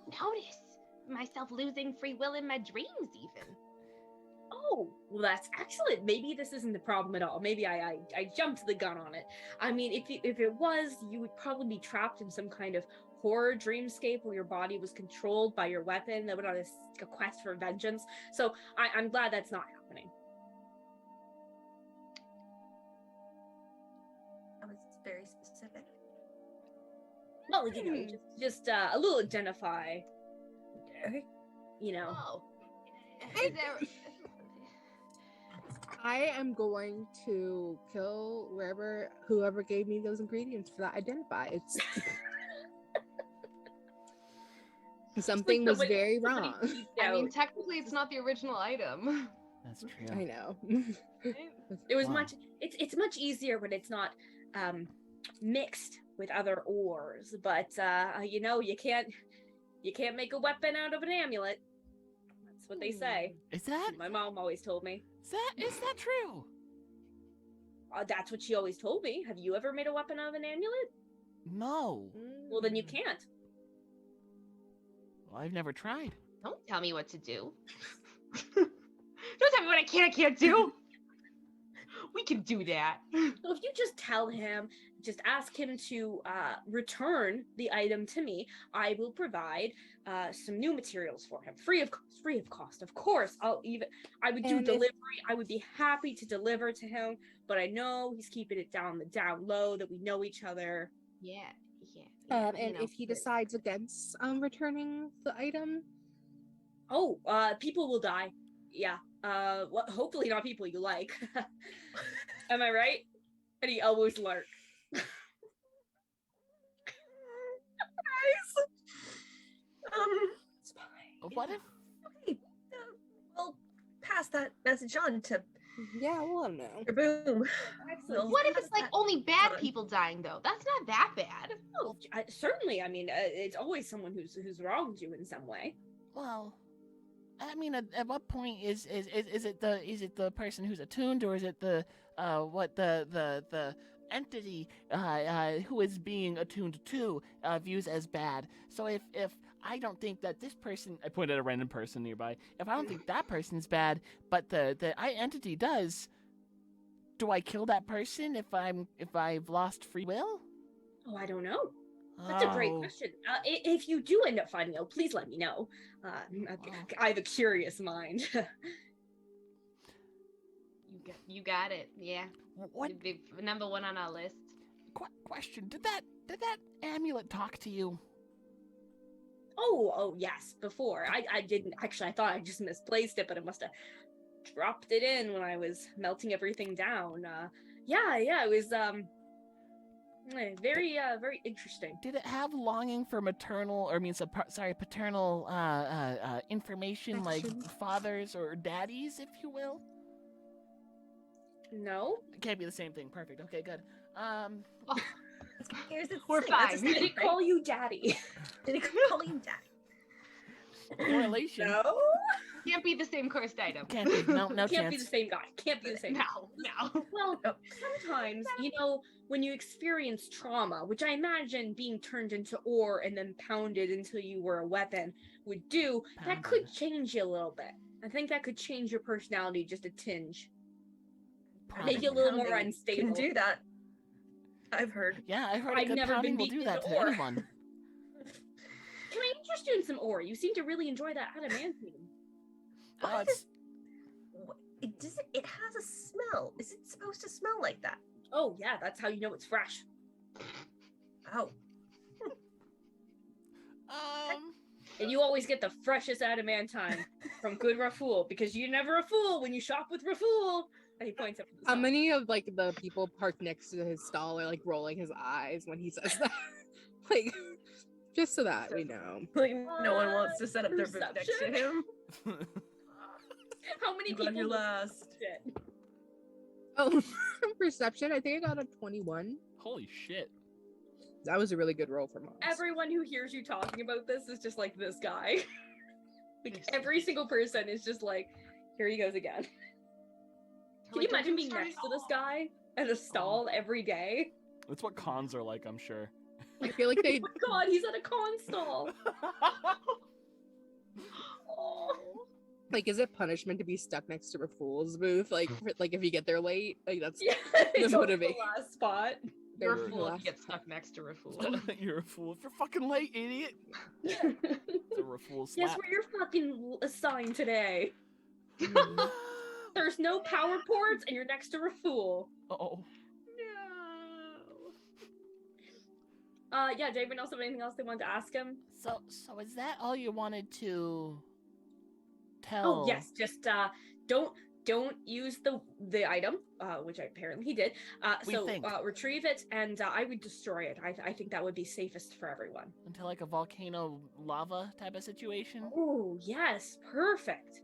notice myself losing free will in my dreams even. Oh, well, that's excellent. Maybe this isn't the problem at all. Maybe I jumped the gun on it. I mean, if it was, you would probably be trapped in some kind of horror dreamscape where your body was controlled by your weapon that went on a quest for vengeance. So I'm glad that's not happening. That was very specific. Well, you know, just a little identify. You know. Oh, is there? I am going to kill whoever gave me those ingredients for that identify. It's something was very wrong. I mean, technically, it's not the original item. That's true. I know. It was it's much easier when it's not mixed with other ores, but you know, you can't make a weapon out of an amulet. That's what they say. Is that? My mom always told me. Is that true? That's what she always told me. Have you ever made a weapon out of an amulet? No. Well, then you can't. Well, I've never tried. Don't tell me what to do. Don't tell me what I can't do. We can do that. So if you just tell him, just ask him to return the item to me, I will provide some new materials for him, free of cost. Of course, I would do delivery. I would be happy to deliver to him, but I know he's keeping it down low, that we know each other. Yeah, Yeah. And if he decides against returning the item, Oh, people will die. Yeah. Well, hopefully not people you like. Am I right? And he elbows Lark. It's What if okay. We'll pass that message on to yeah, we'll let him know. Boom. Excellent. What if it's like only bad people dying though? That's not that bad. Oh, certainly. I mean, it's always someone who's wronged you in some way. Well, I mean, at what point is it the person who's attuned, or is it the entity who is being attuned to views as bad? So if I don't think that this person, I point at a random person nearby, if I don't think that person's bad, but the entity does, do I kill that person if I've lost free will? Oh, I don't know. That's a great question. If you do end up finding out, please let me know. I have a curious mind. You got it. Yeah. What? It'd be number one on our list. Question: Did that amulet talk to you? Oh, yes. Before I didn't actually. I thought I just misplaced it, but I must have dropped it in when I was melting everything down. Yeah. It was very interesting. Did it have longing for maternal, or paternal information, like Affection. fathers or daddies, if you will? No. It can't be the same thing. Perfect. Okay, good. We're fine. Did it call you daddy? Did he call you daddy? Correlation. No. Can't be the same cursed item. Can't be. No Can't chance. be the same guy. Can't be the same. No. Well, sometimes, when you experience trauma, which I imagine being turned into ore and then pounded until you were a weapon would do, that could change you a little bit. I think that could change your personality just a tinge. Make you a little more Pounding unstable. Can do that. I've heard. Yeah, I heard I've a good never pounding been will do beaten that to before. anyone. Can I interest you in some ore? You seem to really enjoy that adamantium. What is it has a smell. Is it supposed to smell like that? Oh, yeah, that's how you know it's fresh. Oh. And you always get the freshest adamantine from good Raful, because you're never a fool when you shop with Raful. And he points up to the How stall. many of like the people parked next to his stall are like rolling his eyes when he says that? Like, just so that we know. Like no one wants to set up their booth next to Perception? him. How many You got people your last. Shit. Oh, perception. I think I got a 21. Holy shit. That was a really good roll for Moss. Everyone who hears you talking about this is just like this guy. Like every single person is just like, here he goes again. Can you imagine being next to this guy at a stall every day? That's what cons are like, I'm sure. I feel like they. Oh my god, he's at a con stall. Oh. Like, is it punishment to be stuck next to a fool's booth? Like, if you get there late, like that's Yeah, the it's always motivation. the last spot. You're a They're fool if last you get stuck next to a fool. You're a fool if you're fucking late, idiot. It's a fool slap. Guess where you're fucking assigned today? There's no power ports and you're next to a fool. Oh. No. Yeah, did anyone else have anything else they wanted to ask him? So is that all you wanted to tell? Oh yes, just don't use the item, which apparently he did. Retrieve it and I would destroy it. I think that would be safest for everyone. Into like a volcano lava type of situation? Oh yes, perfect.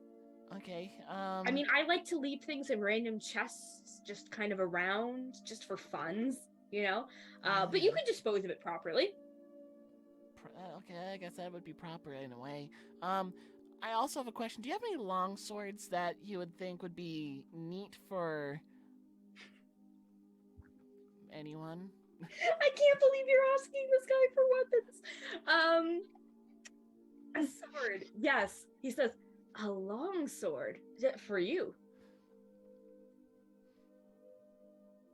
Okay. I mean, I like to leave things in random chests, just kind of around, just for funs, But you can dispose of it properly. Okay, I guess that would be proper in a way. I also have a question. Do you have any long swords that you would think would be neat for anyone? I can't believe you're asking this guy for weapons. A sword. Yes. He says, a long sword. Is it for you?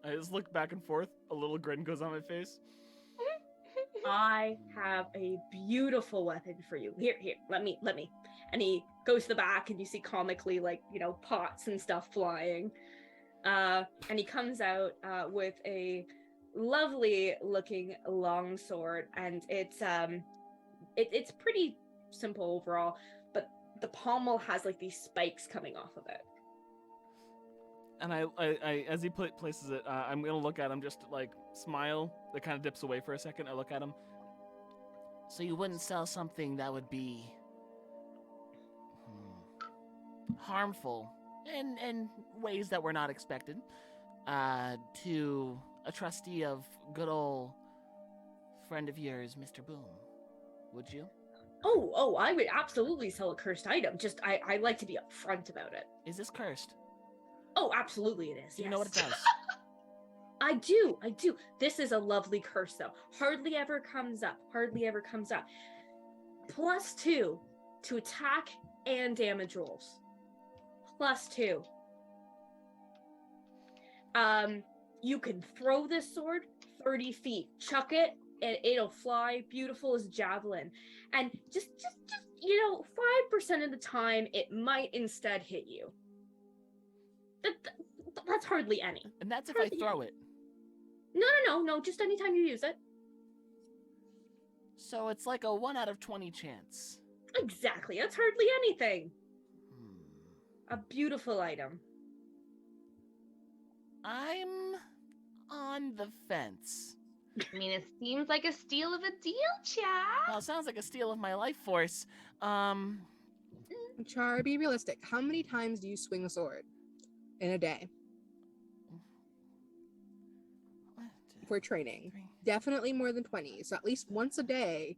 I just look back and forth. A little grin goes on my face. I have a beautiful weapon for you. Here, let me. And he goes to the back and you see comically pots and stuff flying. And he comes out with a lovely looking long sword, and it's pretty simple overall, but the pommel has like these spikes coming off of it. And I as he places it, I'm gonna look at him, just like smile. That kind of dips away for a second. I look at him. So you wouldn't sell something that would be harmful in ways that were not expected to a trustee of good old friend of yours, Mr. Boom, would you? Oh, I would absolutely sell a cursed item. Just I like to be upfront about it. Is this cursed? Oh, absolutely it is. Do you know what it does? I do. This is a lovely curse, though. Hardly ever comes up. +2 to attack and damage rolls. +2. You can throw this sword 30 feet. Chuck it, and it'll fly beautiful as a javelin. And just 5% of the time, it might instead hit you. That's hardly any. And that's if I throw it. No, just anytime you use it. So it's like a 1 out of 20 chance. Exactly, that's hardly anything. A beautiful item. I'm on the fence. I mean, it seems like a steal of a deal, Chad. Well, it sounds like a steal of my life force. Char, be realistic. How many times do you swing a sword in a day for training? Definitely more than 20. So at least once a day,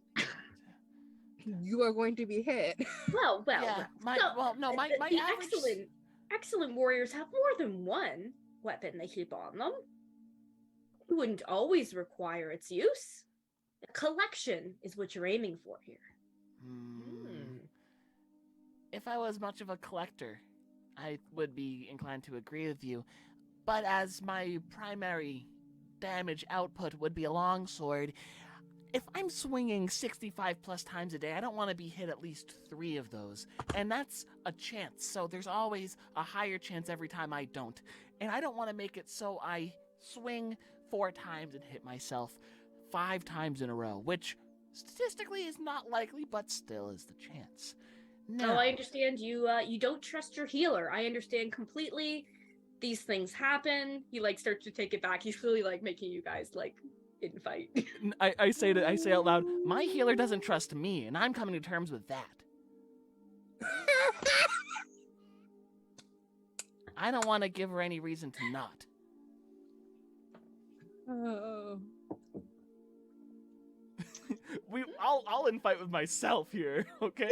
you are going to be hit. Well. Yeah, my the average... excellent warriors have more than one weapon they keep on them. You wouldn't always require its use. A collection is what you're aiming for here. If I was much of a collector, I would be inclined to agree with you. But as my primary damage output would be a longsword, if I'm swinging 65 plus times a day, I don't want to be hit at least 3 of those. And that's a chance, so there's always a higher chance every time I don't. And I don't want to make it so I swing 4 times and hit myself 5 times in a row, which statistically is not likely, but still is the chance. No, I understand you don't trust your healer. I understand completely. These things happen. He starts to take it back. He's really making you guys infight. I say out loud, my healer doesn't trust me, and I'm coming to terms with that. I don't want to give her any reason to not. Oh. I'll infight with myself here, okay?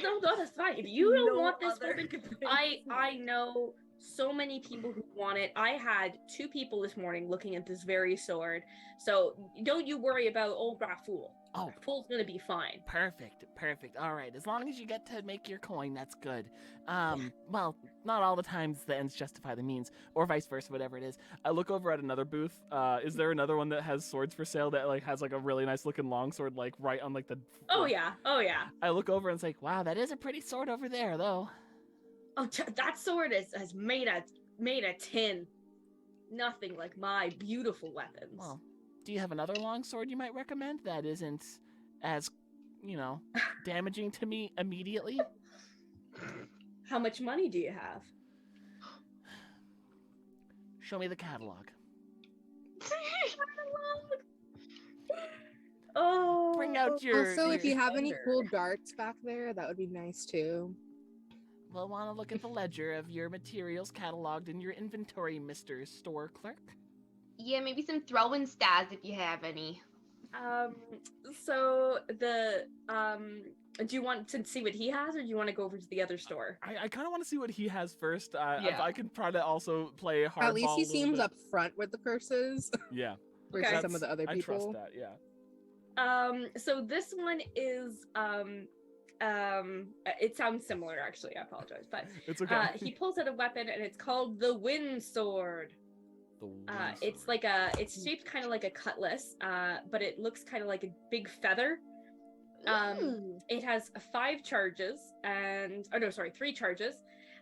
No, that's fine. If you don't want this weapon, I know so many people who want it. I had 2 people this morning looking at this very sword. So don't you worry about old Rafool. Oh, Rafool's gonna be fine. Perfect. All right, as long as you get to make your coin, that's good. Well, not all the times the ends justify the means, or vice versa, whatever it is. I look over at another booth. Is there another one that has swords for sale that has a really nice looking longsword right on the? Oh yeah. I look over and it's wow, that is a pretty sword over there, though. Oh, that sword is made of tin. Nothing like my beautiful weapons. Well, do you have another longsword you might recommend that isn't as, damaging to me immediately? How much money do you have? Show me the catalog. Oh. Bring out your... Also, if you have any cool darts back there, that would be nice too. We'll want to look at the ledger of your materials cataloged in your inventory, Mr. Store Clerk. Yeah, maybe some throwing stars if you have any. So do you want to see what he has, or do you want to go over to the other store? I kind of want to see what he has first. Yeah. If I can try to also play hardball. At least he seems up front with the curses. Yeah. Versus some of the other people. I trust that, yeah. So this one is it sounds similar actually. I apologize, but it's okay. He pulls out a weapon and it's called the Wind Sword. It's it's shaped kind of like a cutlass, but it looks kind of like a big feather. It has 3 charges,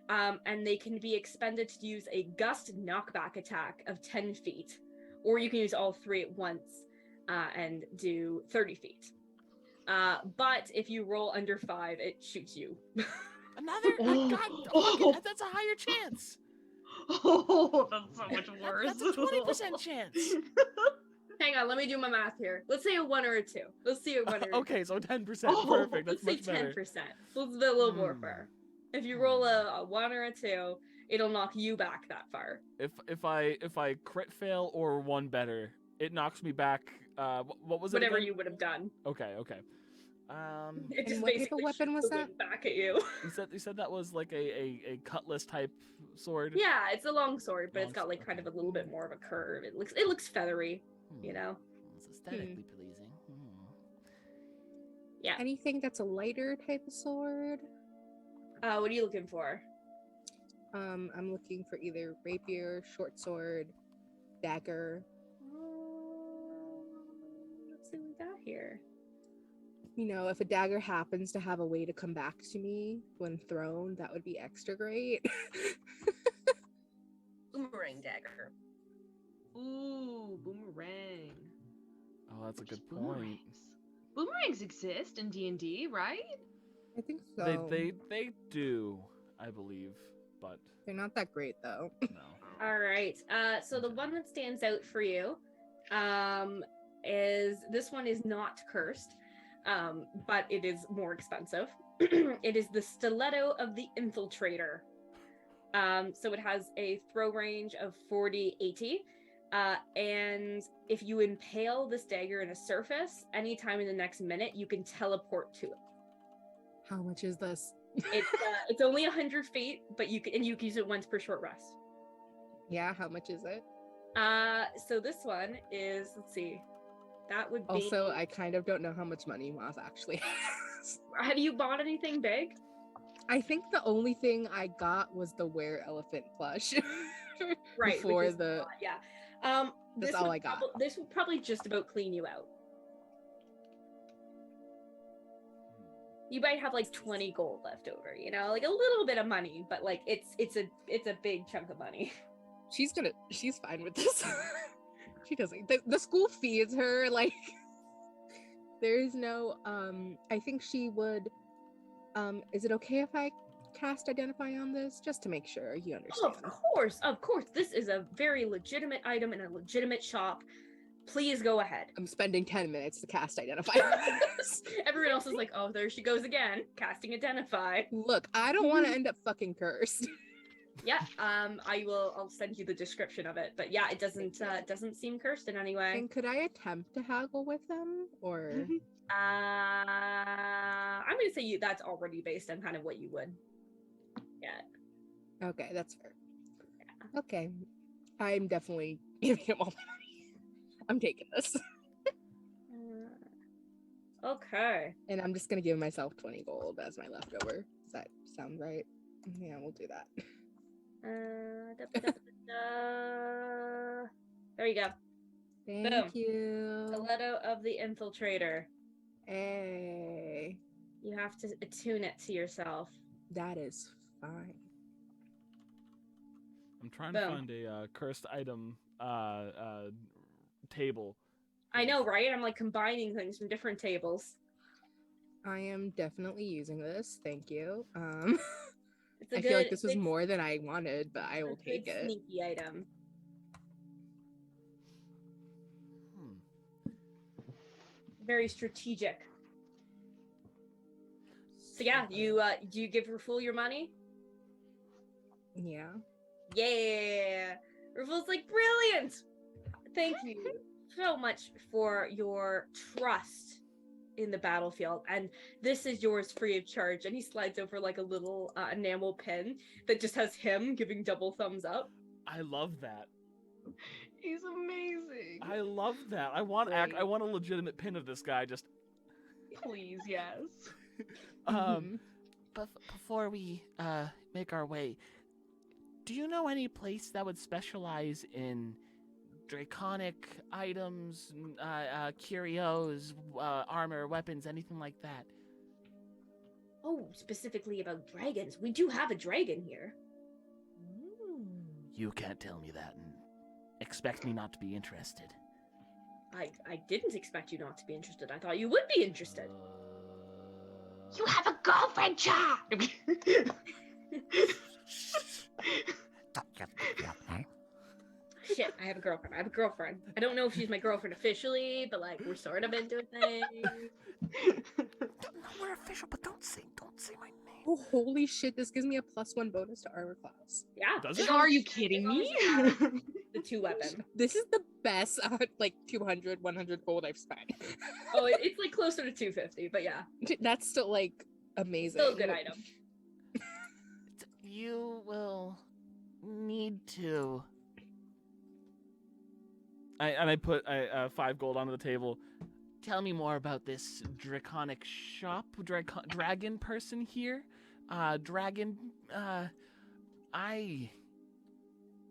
and they can be expended to use a gust knockback attack of 10 feet, or you can use all 3 at once and do 30 feet. But if you roll under 5, it shoots you. Another? That's a higher chance. Oh, that's so much worse. That's a 20% chance. Hang on, let me do my math here. Let's say a 1 or a 2. Let's see a 1 or a 2. Okay, so 10%. Perfect. That's Let's say much better. 10%. Let's be a little more fair. If you roll a 1 or a 2, it'll knock you back that far. If I crit fail or 1 better, it knocks me back. What was it? Whatever again? you would have done. Okay. It just And what type basically of weapon was shoots that? it back at you. You said that was like a cutlass type sword. Yeah, it's a long sword, but it's got like Okay. kind of a little bit more of a curve. It looks feathery, you know. It's aesthetically pleasing. Yeah. Anything that's a lighter type of sword? What are you looking for? I'm looking for either rapier, short sword, dagger. Let's see what we got here. You know, if a dagger happens to have a way to come back to me when thrown, that would be extra great. Boomerang dagger. Ooh, boomerang. Oh, that's a good point. Boomerangs. Boomerangs exist in D&D, right? I think so. They do, I believe, but They're not that great though. no. All right. So the one that stands out for you, is this one is not cursed, but it is more expensive. It is the stiletto of the infiltrator. So it has a throw range of 40-80. And if you impale this dagger in a surface, anytime in the next minute, you can teleport to it. How much is this? It's only 100 feet, but you can use it once per short rest. Yeah, how much is it? So this one is, let's see, that would be. Also, I kind of don't know how much money Moz actually has. Have you bought anything big? I think the only thing I got was the were elephant plush. Right. Before which is the a lot, yeah. That's This all would I got. This would probably just about clean you out. You might have like 20 gold left over, you know, like a little bit of money, but like it's a big chunk of money. she's fine with this. She doesn't. The school feeds her. Like, there's no. I think she would. Is it okay if I cast identify on this, just to make sure you understand? Of course. This is a very legitimate item in a legitimate shop. Please go ahead. I'm spending 10 minutes to cast identify on this. Everyone else is like, oh, there she goes again, casting identify. Look, I don't want to end up fucking cursed. Yeah, I'll send you the description of it. But yeah, it doesn't seem cursed in any way. And could I attempt to haggle with them, or? I'm gonna say that's already based on kind of what you would get. Okay, that's fair. Yeah. Okay, I'm definitely giving him all my money. I'm taking this. Okay. And I'm just gonna give myself 20 gold as my leftover. Does that sound right? Yeah, we'll do that. There you go. Thank Boom. you. Stiletto of the Infiltrator. Hey, You have to attune it to yourself. that is fine. I'm trying Boom. to find a cursed item table. I know, right? I'm like combining things from different tables. I am definitely using this. Thank you. It's a I feel like this was more than I wanted, but I will take it. Sneaky item. Very strategic. So yeah, you do you give Raful your money? Yeah. Yeah. Raful's like, brilliant. Thank you so much for your trust in the battlefield, and this is yours free of charge. And he slides over like a little enamel pin that just has him giving double thumbs up. I love that. He's amazing. I love that. I want Great. I want a legitimate pin of this guy. Just Please, yes. before we make our way, do you know any place that would specialize in draconic items, curios, armor, weapons, anything like that? Oh, specifically about dragons. We do have a dragon here. You can't tell me that and expect me not to be interested. I didn't expect you not to be interested. I thought you would be interested. You have a girlfriend, Cha! Shit, I have a girlfriend. I don't know if she's my girlfriend officially, but like we're sort of into a thing. No, we're official, but don't say my name. Oh, holy shit, this gives me a +1 bonus to armor class. Yeah. Does as it? long Are as you kidding as long me? as you have the 2 weapon. This is the best 200, 100 gold I've spent. Oh, it's like closer to 250, but yeah, That's still like amazing. still a good item. You will need to. I put 5 gold onto the table. Tell me more about this draconic shop, dragon person here. Dragon. I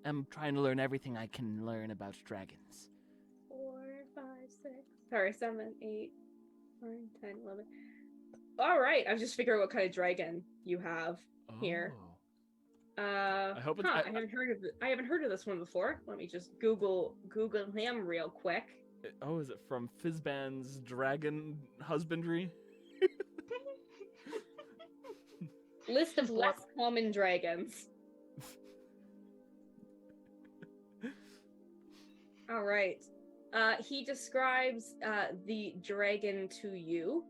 am trying to learn everything I can learn about dragons. 4, 5, 6. Sorry, 7, 8, 9, 10, 11. All right, I was just figuring what kind of dragon you have here. I hope it's. I haven't heard of this one before. Let me just Google him real quick. Oh, is it from Fizban's Dragon Husbandry? List of less common dragons. All right. He describes the dragon to you,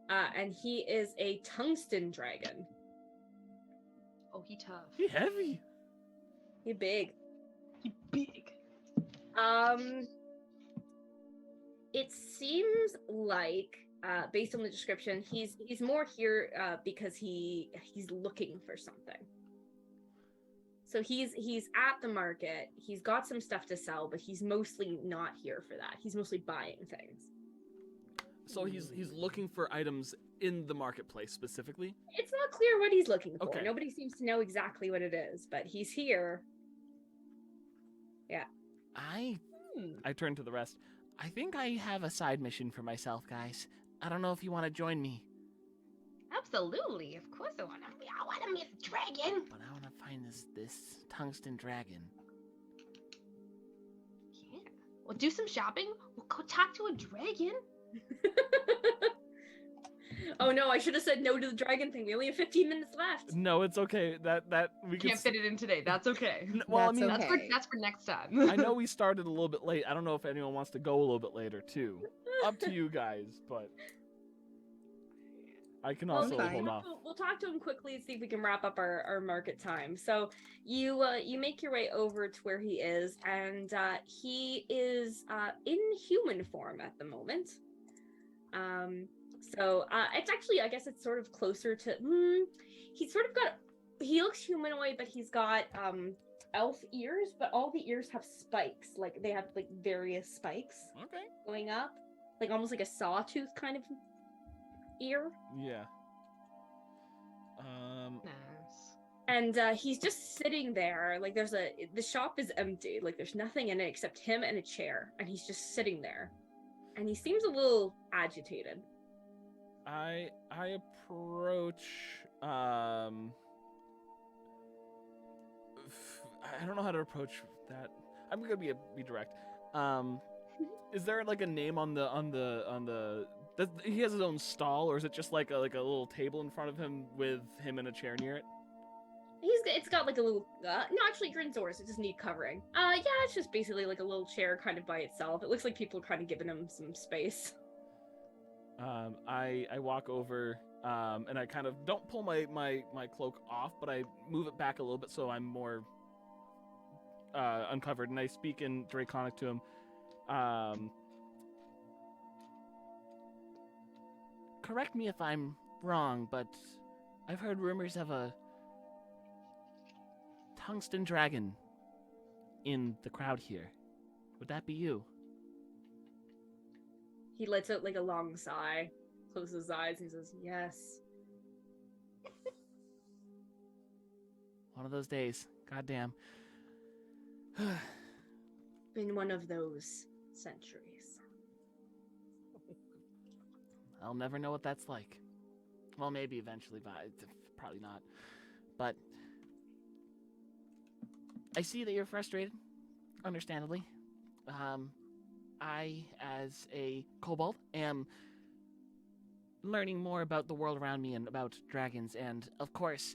and he is a tungsten dragon. Oh, he tough. He heavy. He big. He big. It seems like, based on the description, he's more here because he's looking for something. So he's at the market. He's got some stuff to sell, but he's mostly not here for that. He's mostly buying things. So he's looking for items in the marketplace specifically. It's not clear what he's looking for. Okay. Nobody seems to know exactly what it is, but he's here. Yeah. I turn to the rest. I think I have a side mission for myself, guys. I don't know if you want to join me. Absolutely. Of course I want to meet the dragon. But I want to find this tungsten dragon. Yeah. We'll do some shopping. We'll go talk to a dragon. Oh no, I should have said no to the dragon thing. We only have 15 minutes left. No, it's okay. That we Can't fit it in today. That's okay. Well, That's I mean, okay. That's for next time. I know we started a little bit late. I don't know if anyone wants to go a little bit later too. Up to you guys, but I can also fine. hold off. We'll talk to him quickly and see if we can wrap up our market time. So you make your way over to where he is, and he is in human form at the moment. So it's actually, I guess it's sort of closer to. He looks humanoid, but he's got elf ears, but all the ears have spikes. Like they have like various spikes Okay. going up, like almost like a sawtooth kind of ear. Yeah. Nice. And he's just sitting there. Like the shop is empty. Like there's nothing in it except him and a chair, and he's just sitting there. And he seems a little agitated. I approach. I don't know how to approach that. I'm gonna be direct. Is there like a name on the? He has his own stall, or is it just like a little table in front of him with him in a chair near it? It's got like a little no, actually you're indoors, it doesn't need covering. Yeah, it's just basically like a little chair kind of by itself. It looks like people are kind of giving him some space. I walk over and I kind of don't pull my cloak off, but I move it back a little bit so I'm more uncovered, and I speak in Draconic to him. Correct me if I'm wrong, but I've heard rumors of a tungsten dragon in the crowd here. Would that be you? He lets out like a long sigh, closes his eyes, and he says, "Yes." One of those days. Goddamn. Been one of those centuries. I'll never know what that's like. Well, maybe eventually, but probably not. But I see that you're frustrated, understandably. I, as a kobold, am learning more about the world around me and about dragons, and of course,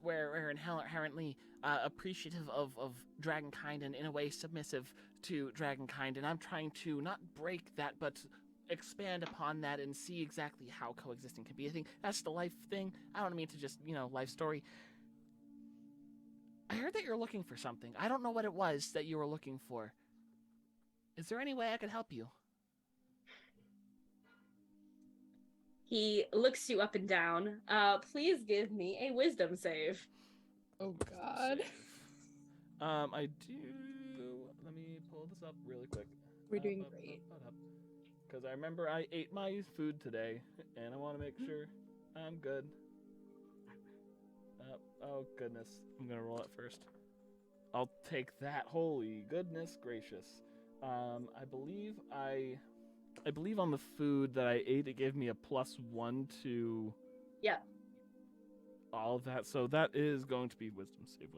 we're inherently appreciative of dragonkind and in a way submissive to dragonkind, and I'm trying to not break that, but expand upon that and see exactly how coexisting can be. I think that's the life thing. I don't mean to just, life story. I heard that you're looking for something. I don't know what it was that you were looking for. Is there any way I could help you? He looks you up and down. Please give me a wisdom save. Oh God. I do. Let me pull this up really quick. We're doing great. Because I remember I ate my food today, and I want to make sure I'm good. Oh goodness, I'm gonna roll it first. I'll take that. Holy goodness gracious. I believe on the food that I ate, it gave me a +1 to. Yeah. All of that. So that is going to be wisdom save.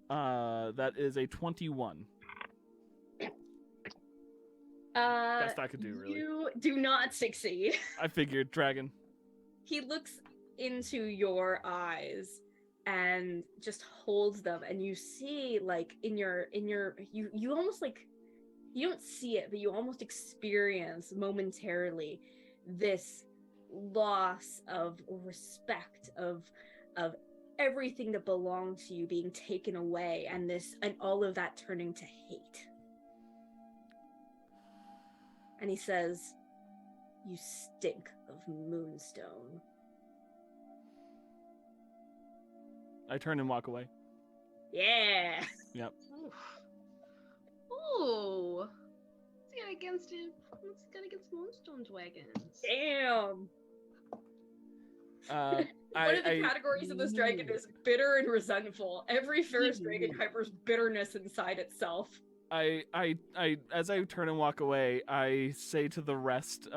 That is a 21. Best I could do, really. You do not succeed. I figured, dragon. He looks into your eyes and just holds them, and you see, like, you almost, like, you don't see it, but you almost experience momentarily this loss of respect, of everything that belonged to you being taken away, and all of that turning to hate. And he says, "You stink of moonstone." I turn and walk away. Yeah. Yep. Ooh. What's he got against him? What's he got against moonstone dragons? Damn. One One of the categories of this dragon is bitter and resentful. Every Ferris dragon harbors bitterness inside itself. I as I turn and walk away, I say to the rest,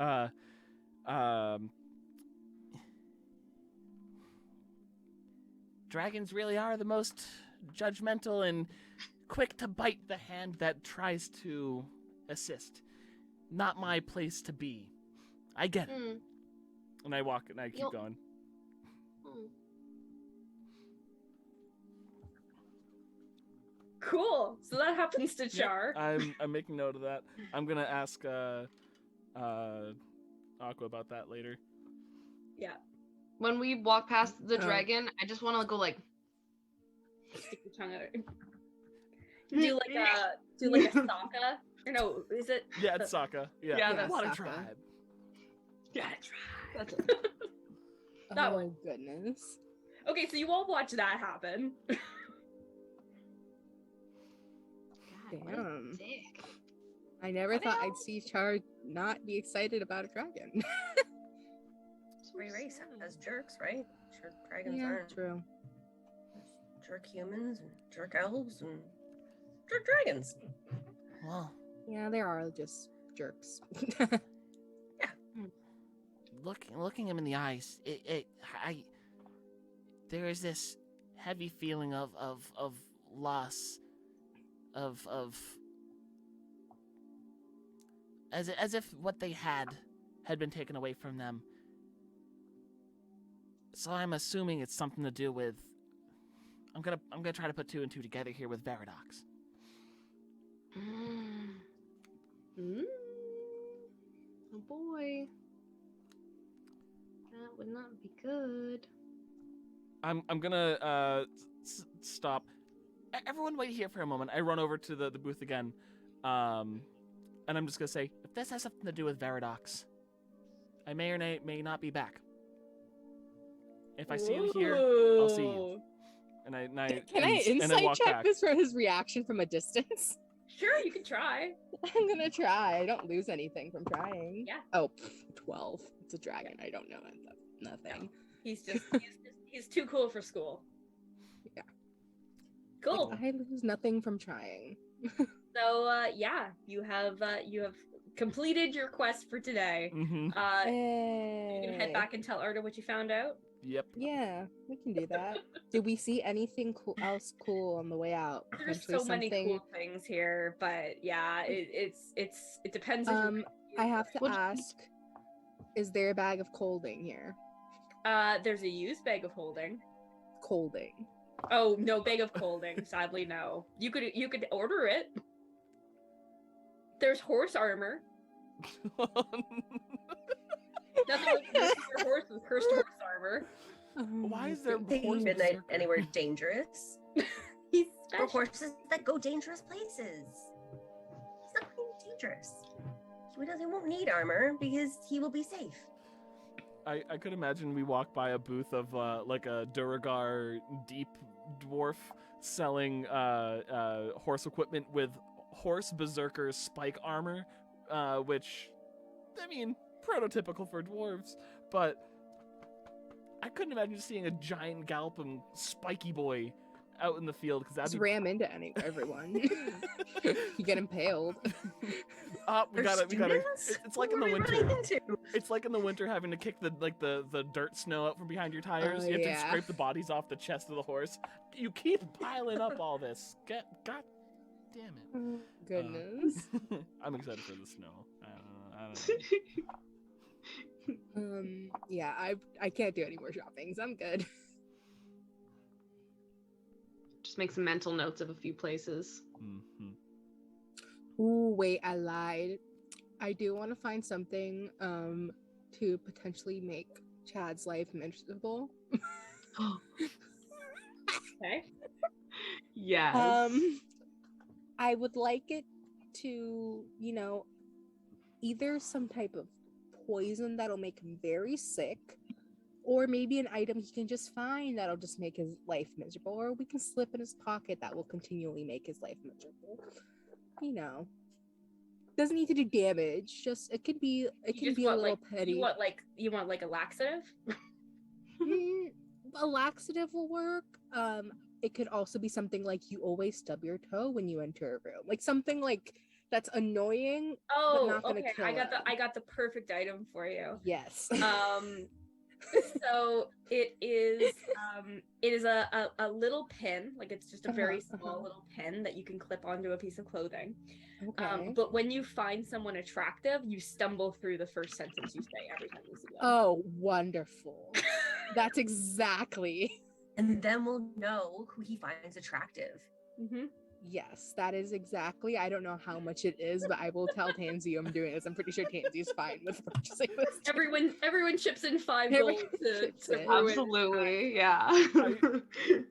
dragons really are the most judgmental and quick to bite the hand that tries to assist. Not my place to be. I get it. And I walk and I keep going. Cool. So that happens to Char. Yep, I'm making note of that. I'm gonna ask Aqua about that later. Yeah. When we walk past the dragon, I just want to go like. Stick your tongue out. Do like a Sokka. Or no, is it? Yeah, it's Sokka. Yeah, that's what a Sokka. tribe. Yeah, try. That's it. That one. Goodness. Okay, so you all watch that happen. Damn. Dick. I never thought I'd see Char not be excited about a dragon. Every race has jerks, right? Sure, dragons Yeah, aren't. true. There's jerk humans and jerk elves and jerk dragons. Well, Yeah, there are just jerks. looking him in the eyes, there is this heavy feeling of loss, of as if what they had been taken away from them. So I'm assuming it's something to do with. I'm gonna try to put 2 and 2 together here with Veridox. Oh boy. That would not be good. I'm gonna stop. Everyone wait here for a moment. I run over to the booth again, and I'm just gonna say, if this has something to do with Veridox, I may or may not be back. If I see you here, I'll see you. And Can I insight walk check back. this from his reaction from a distance? Sure, you can try. I'm gonna try. I don't lose anything from trying. Yeah. Oh, 12. It's a dragon. I don't know nothing. He's too cool for school. Yeah. Cool. I lose nothing from trying. So yeah, you have completed your quest for today. Mm-hmm. You can head Hey. back and tell Arda what you found out. Yep. Yeah, we can do that. Did we see anything else cool on the way out? There's Potentially so many something- cool things here, but yeah, it depends. If you're I have to Well, ask, is there a bag of colding here? there's a used bag of holding. Colding. Oh, no bag of holding. Sadly, no. You could order it. There's horse armor. Nothing like cursing your horse with cursed horse armor. Why is there Taking horse midnight berserker? anywhere dangerous? He's For special. horses that go dangerous places. He's not being dangerous. He won't need armor because he will be safe. I could imagine we walk by a booth of like a Duragar deep dwarf selling horse equipment with horse berserker spike armor, which, I mean, prototypical for dwarves, but I couldn't imagine seeing a giant galloping spiky boy out in the field because Just that'd be. ram into everyone. You get impaled. We They're gotta. students? It's like in What the are we winter. running into? It's like in the winter having to kick the dirt snow out from behind your tires. Oh, You have to yeah. scrape the bodies off the chest of the horse. You keep piling up all this. God damn it. Oh, goodness. I'm excited for the snow. I don't know. Yeah, I can't do any more shoppings. I'm good. Just make some mental notes of a few places. Mhm. Ooh, wait, I lied. I do want to find something to potentially make Chad's life miserable. Okay. Yes. I would like it to, either some type of poison that'll make him very sick, or maybe an item he can just find that'll just make his life miserable, or we can slip in his pocket that will continually make his life miserable. Doesn't need to do damage. Just it could be a little petty. You want like a laxative? A laxative will work. It could also be something like you always stub your toe when you enter a room, like something like that's annoying. Oh, not gonna okay. kill I him. got the perfect item for you. Yes. So it is a little pin, like it's just a very small little pin that you can clip onto a piece of clothing. Okay. But when you find someone attractive, you stumble through the first sentence you say every time you see them. Oh, wonderful. That's exactly. And then we'll know who he finds attractive. Mm-hmm. Yes, that is exactly. I don't know how much it is, but I will tell Tansy I'm doing this. I'm pretty sure Tansy's fine with purchasing this. Everyone chips in 5 Everyone gold to chips in. ruin- Absolutely, yeah.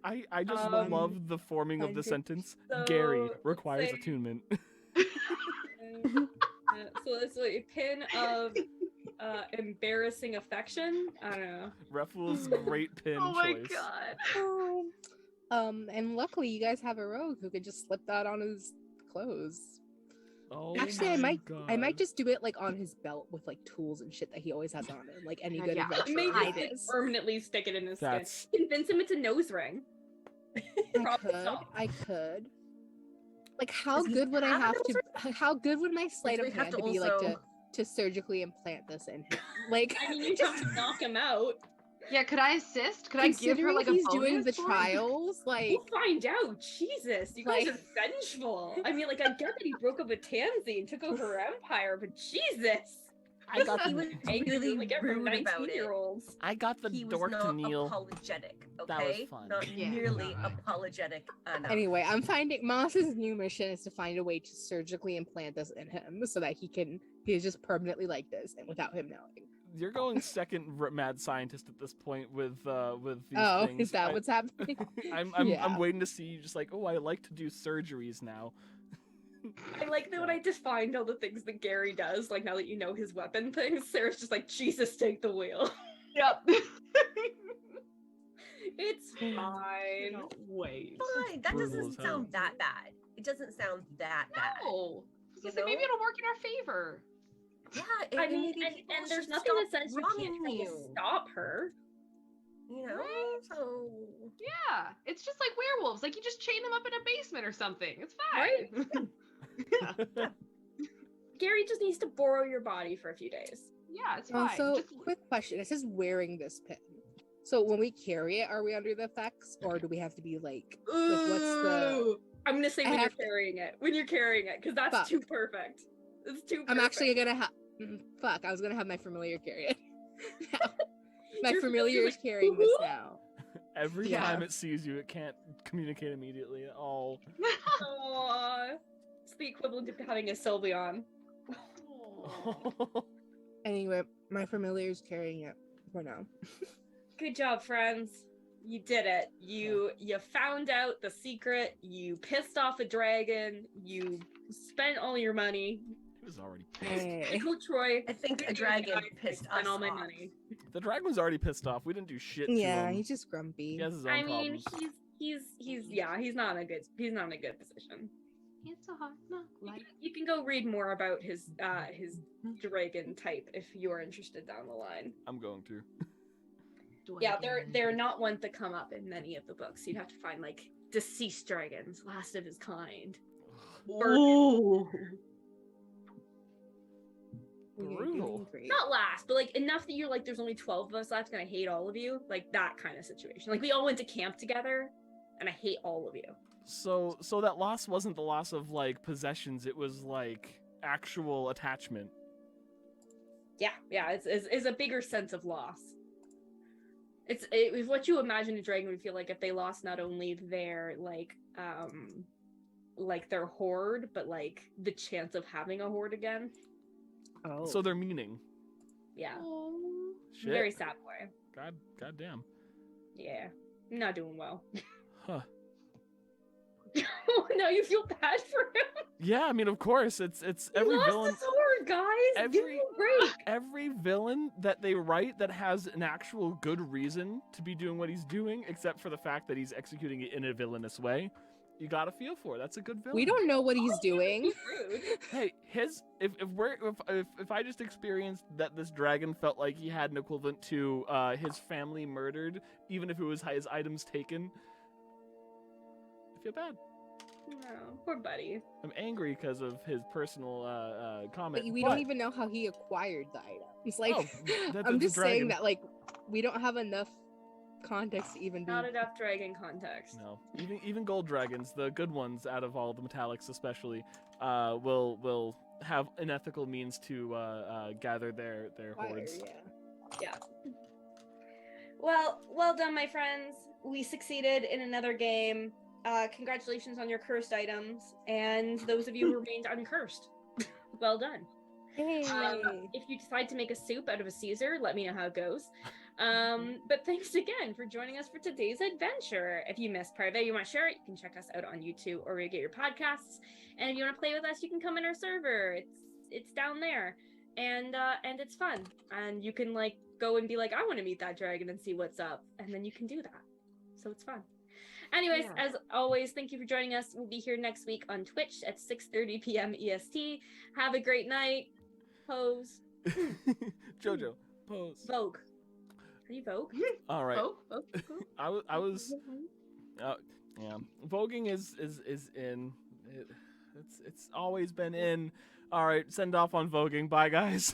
I just Um, love the forming of the 100. sentence. So, Gary requires say- attunement. So it's a pin of embarrassing affection. I don't know. Reful's great pin Oh my choice. god. And luckily you guys have a rogue who could just slip that on his clothes. Oh Actually, I my might God. just do it like on his belt with like tools and shit that he always has on him, like any good Yeah. adventurer. Maybe hide like, is. permanently stick it in his That's- skin. Convince him it's a nose ring. Problem solved. I could. Like, how Does he good would I have a have nose to? How good would my sleight do of we have hand to to be like also- to surgically implant this in him? Like, I mean, you have to knock him out. Yeah, could I assist? Could I give her considering like a he's bonus doing the for it? trials, like, We'll find out. Jesus, you guys Like- are vengeful. I mean, like, I get that he broke up with Tansy and took over her empire, but Jesus. I got He the was Angry really like every rude about it. 19-year-olds. I got the He was dork to not kneel. apologetic, was okay? fun. Not Yeah. nearly apologetic enough. anyway, I'm finding Moss's new mission is to find a way to surgically implant this in him so that he's just permanently like this and without him knowing. You're going second mad scientist at this point with these Oh, things. is that what's happening? I'm Yeah. waiting to see you just like, oh, I like to do surgeries now. I like that when I defined all the things that Gary does, like now that you know his weapon things, Sarah's just like, Jesus, take the wheel. Yep. It's fine. Wait. Fine, that Brutal doesn't as hell. sound that bad. It doesn't sound that bad. No. You So maybe know? it'll work in our favor. Yeah, I and mean, maybe and people there's should nothing that stop says you can't wronging try to you. stop her. You know, Right? so Yeah. It's just like werewolves. Like you just chain them up in a basement or something. It's fine. Gary just needs to borrow your body for a few days. Yeah, it's fine. Also, Just quick question. It says wearing this pin. So when we carry it, are we under the effects, or do we have to be like what's the? Ooh. I'm gonna say I when you're have to- carrying it. When you're carrying it, because that's Fuck. too perfect. It's too perfect. I'm actually gonna have. Fuck! I was gonna have my familiar carry it. Now. My Your familiar familiar's is like, carrying this "Woo-hoo." now. Every Yeah. time it sees you, it can't communicate immediately at all. Aww. It's the equivalent of having a Sylveon. Anyway, my familiar is carrying it for now. Good job, friends. You did it. You found out the secret. You pissed off a dragon. You spent all your money. He was already pissed. Hey. Pickle Troy. I think a really dragon guys pissed spent us all my off. money. The dragon was already pissed off. We didn't do shit to Yeah, him. he's just grumpy. He has his own I mean, problems. he's not in a good position. It's a hard knock life. You can go read more about his dragon type if you are interested down the line. I'm going to. Yeah, they're not one to come up in many of the books. You'd have to find like deceased dragons, last of his kind. Ooh. Brutal. Not last, but like enough that you're like, there's only 12 of us left and I hate all of you. Like that kind of situation. Like we all went to camp together and I hate all of you. So that loss wasn't the loss of like possessions. It was like actual attachment. Yeah, it's a bigger sense of loss. It's what you imagine a dragon would feel like if they lost not only their like their horde, but like the chance of having a horde again. Oh. So their meaning. Yeah. Shit. Very sad boy. God damn. Yeah. Not doing well. Huh. Now you feel bad for him. Yeah, I mean, of course, it's He every lost villain. his horde, guys. Give him a break. Every villain that they write that has an actual good reason to be doing what he's doing, except for the fact that he's executing it in a villainous way, you gotta feel for. That's a good villain. We don't know what he's doing. Rude. Hey, if I just experienced that this dragon felt like he had an equivalent to his family murdered, even if it was his items taken, I feel bad. No, poor buddy. I'm angry because of his personal comment. But we don't even know how he acquired the items. Like, Oh, that's I'm a just dragon. saying that like we don't have enough context to even be. Not enough dragon context. No, even gold dragons, the good ones out of all the metallics especially, will have unethical means to gather their Fire, hordes. yeah. Well done, my friends. We succeeded in another game. Congratulations on your cursed items, and those of you who remained uncursed. Well done. Hey. If you decide to make a soup out of a Caesar, let me know how it goes. But thanks again for joining us for today's adventure. If you missed part of it, you want to share it, you can check us out on YouTube or where you get your podcasts. And if you want to play with us, you can come in our server. It's down there, and it's fun. And you can like go and be like, I want to meet that dragon and see what's up, and then you can do that. So it's fun. Anyways, as always, thank you for joining us. We'll be here next week on Twitch at 6:30 p.m. EST. Have a great night. Pose. Jojo, pose. Vogue. Are you Vogue? All right. Oh. I was yeah. Voguing is in. It's always been in. All right, send off on voguing. Bye, guys.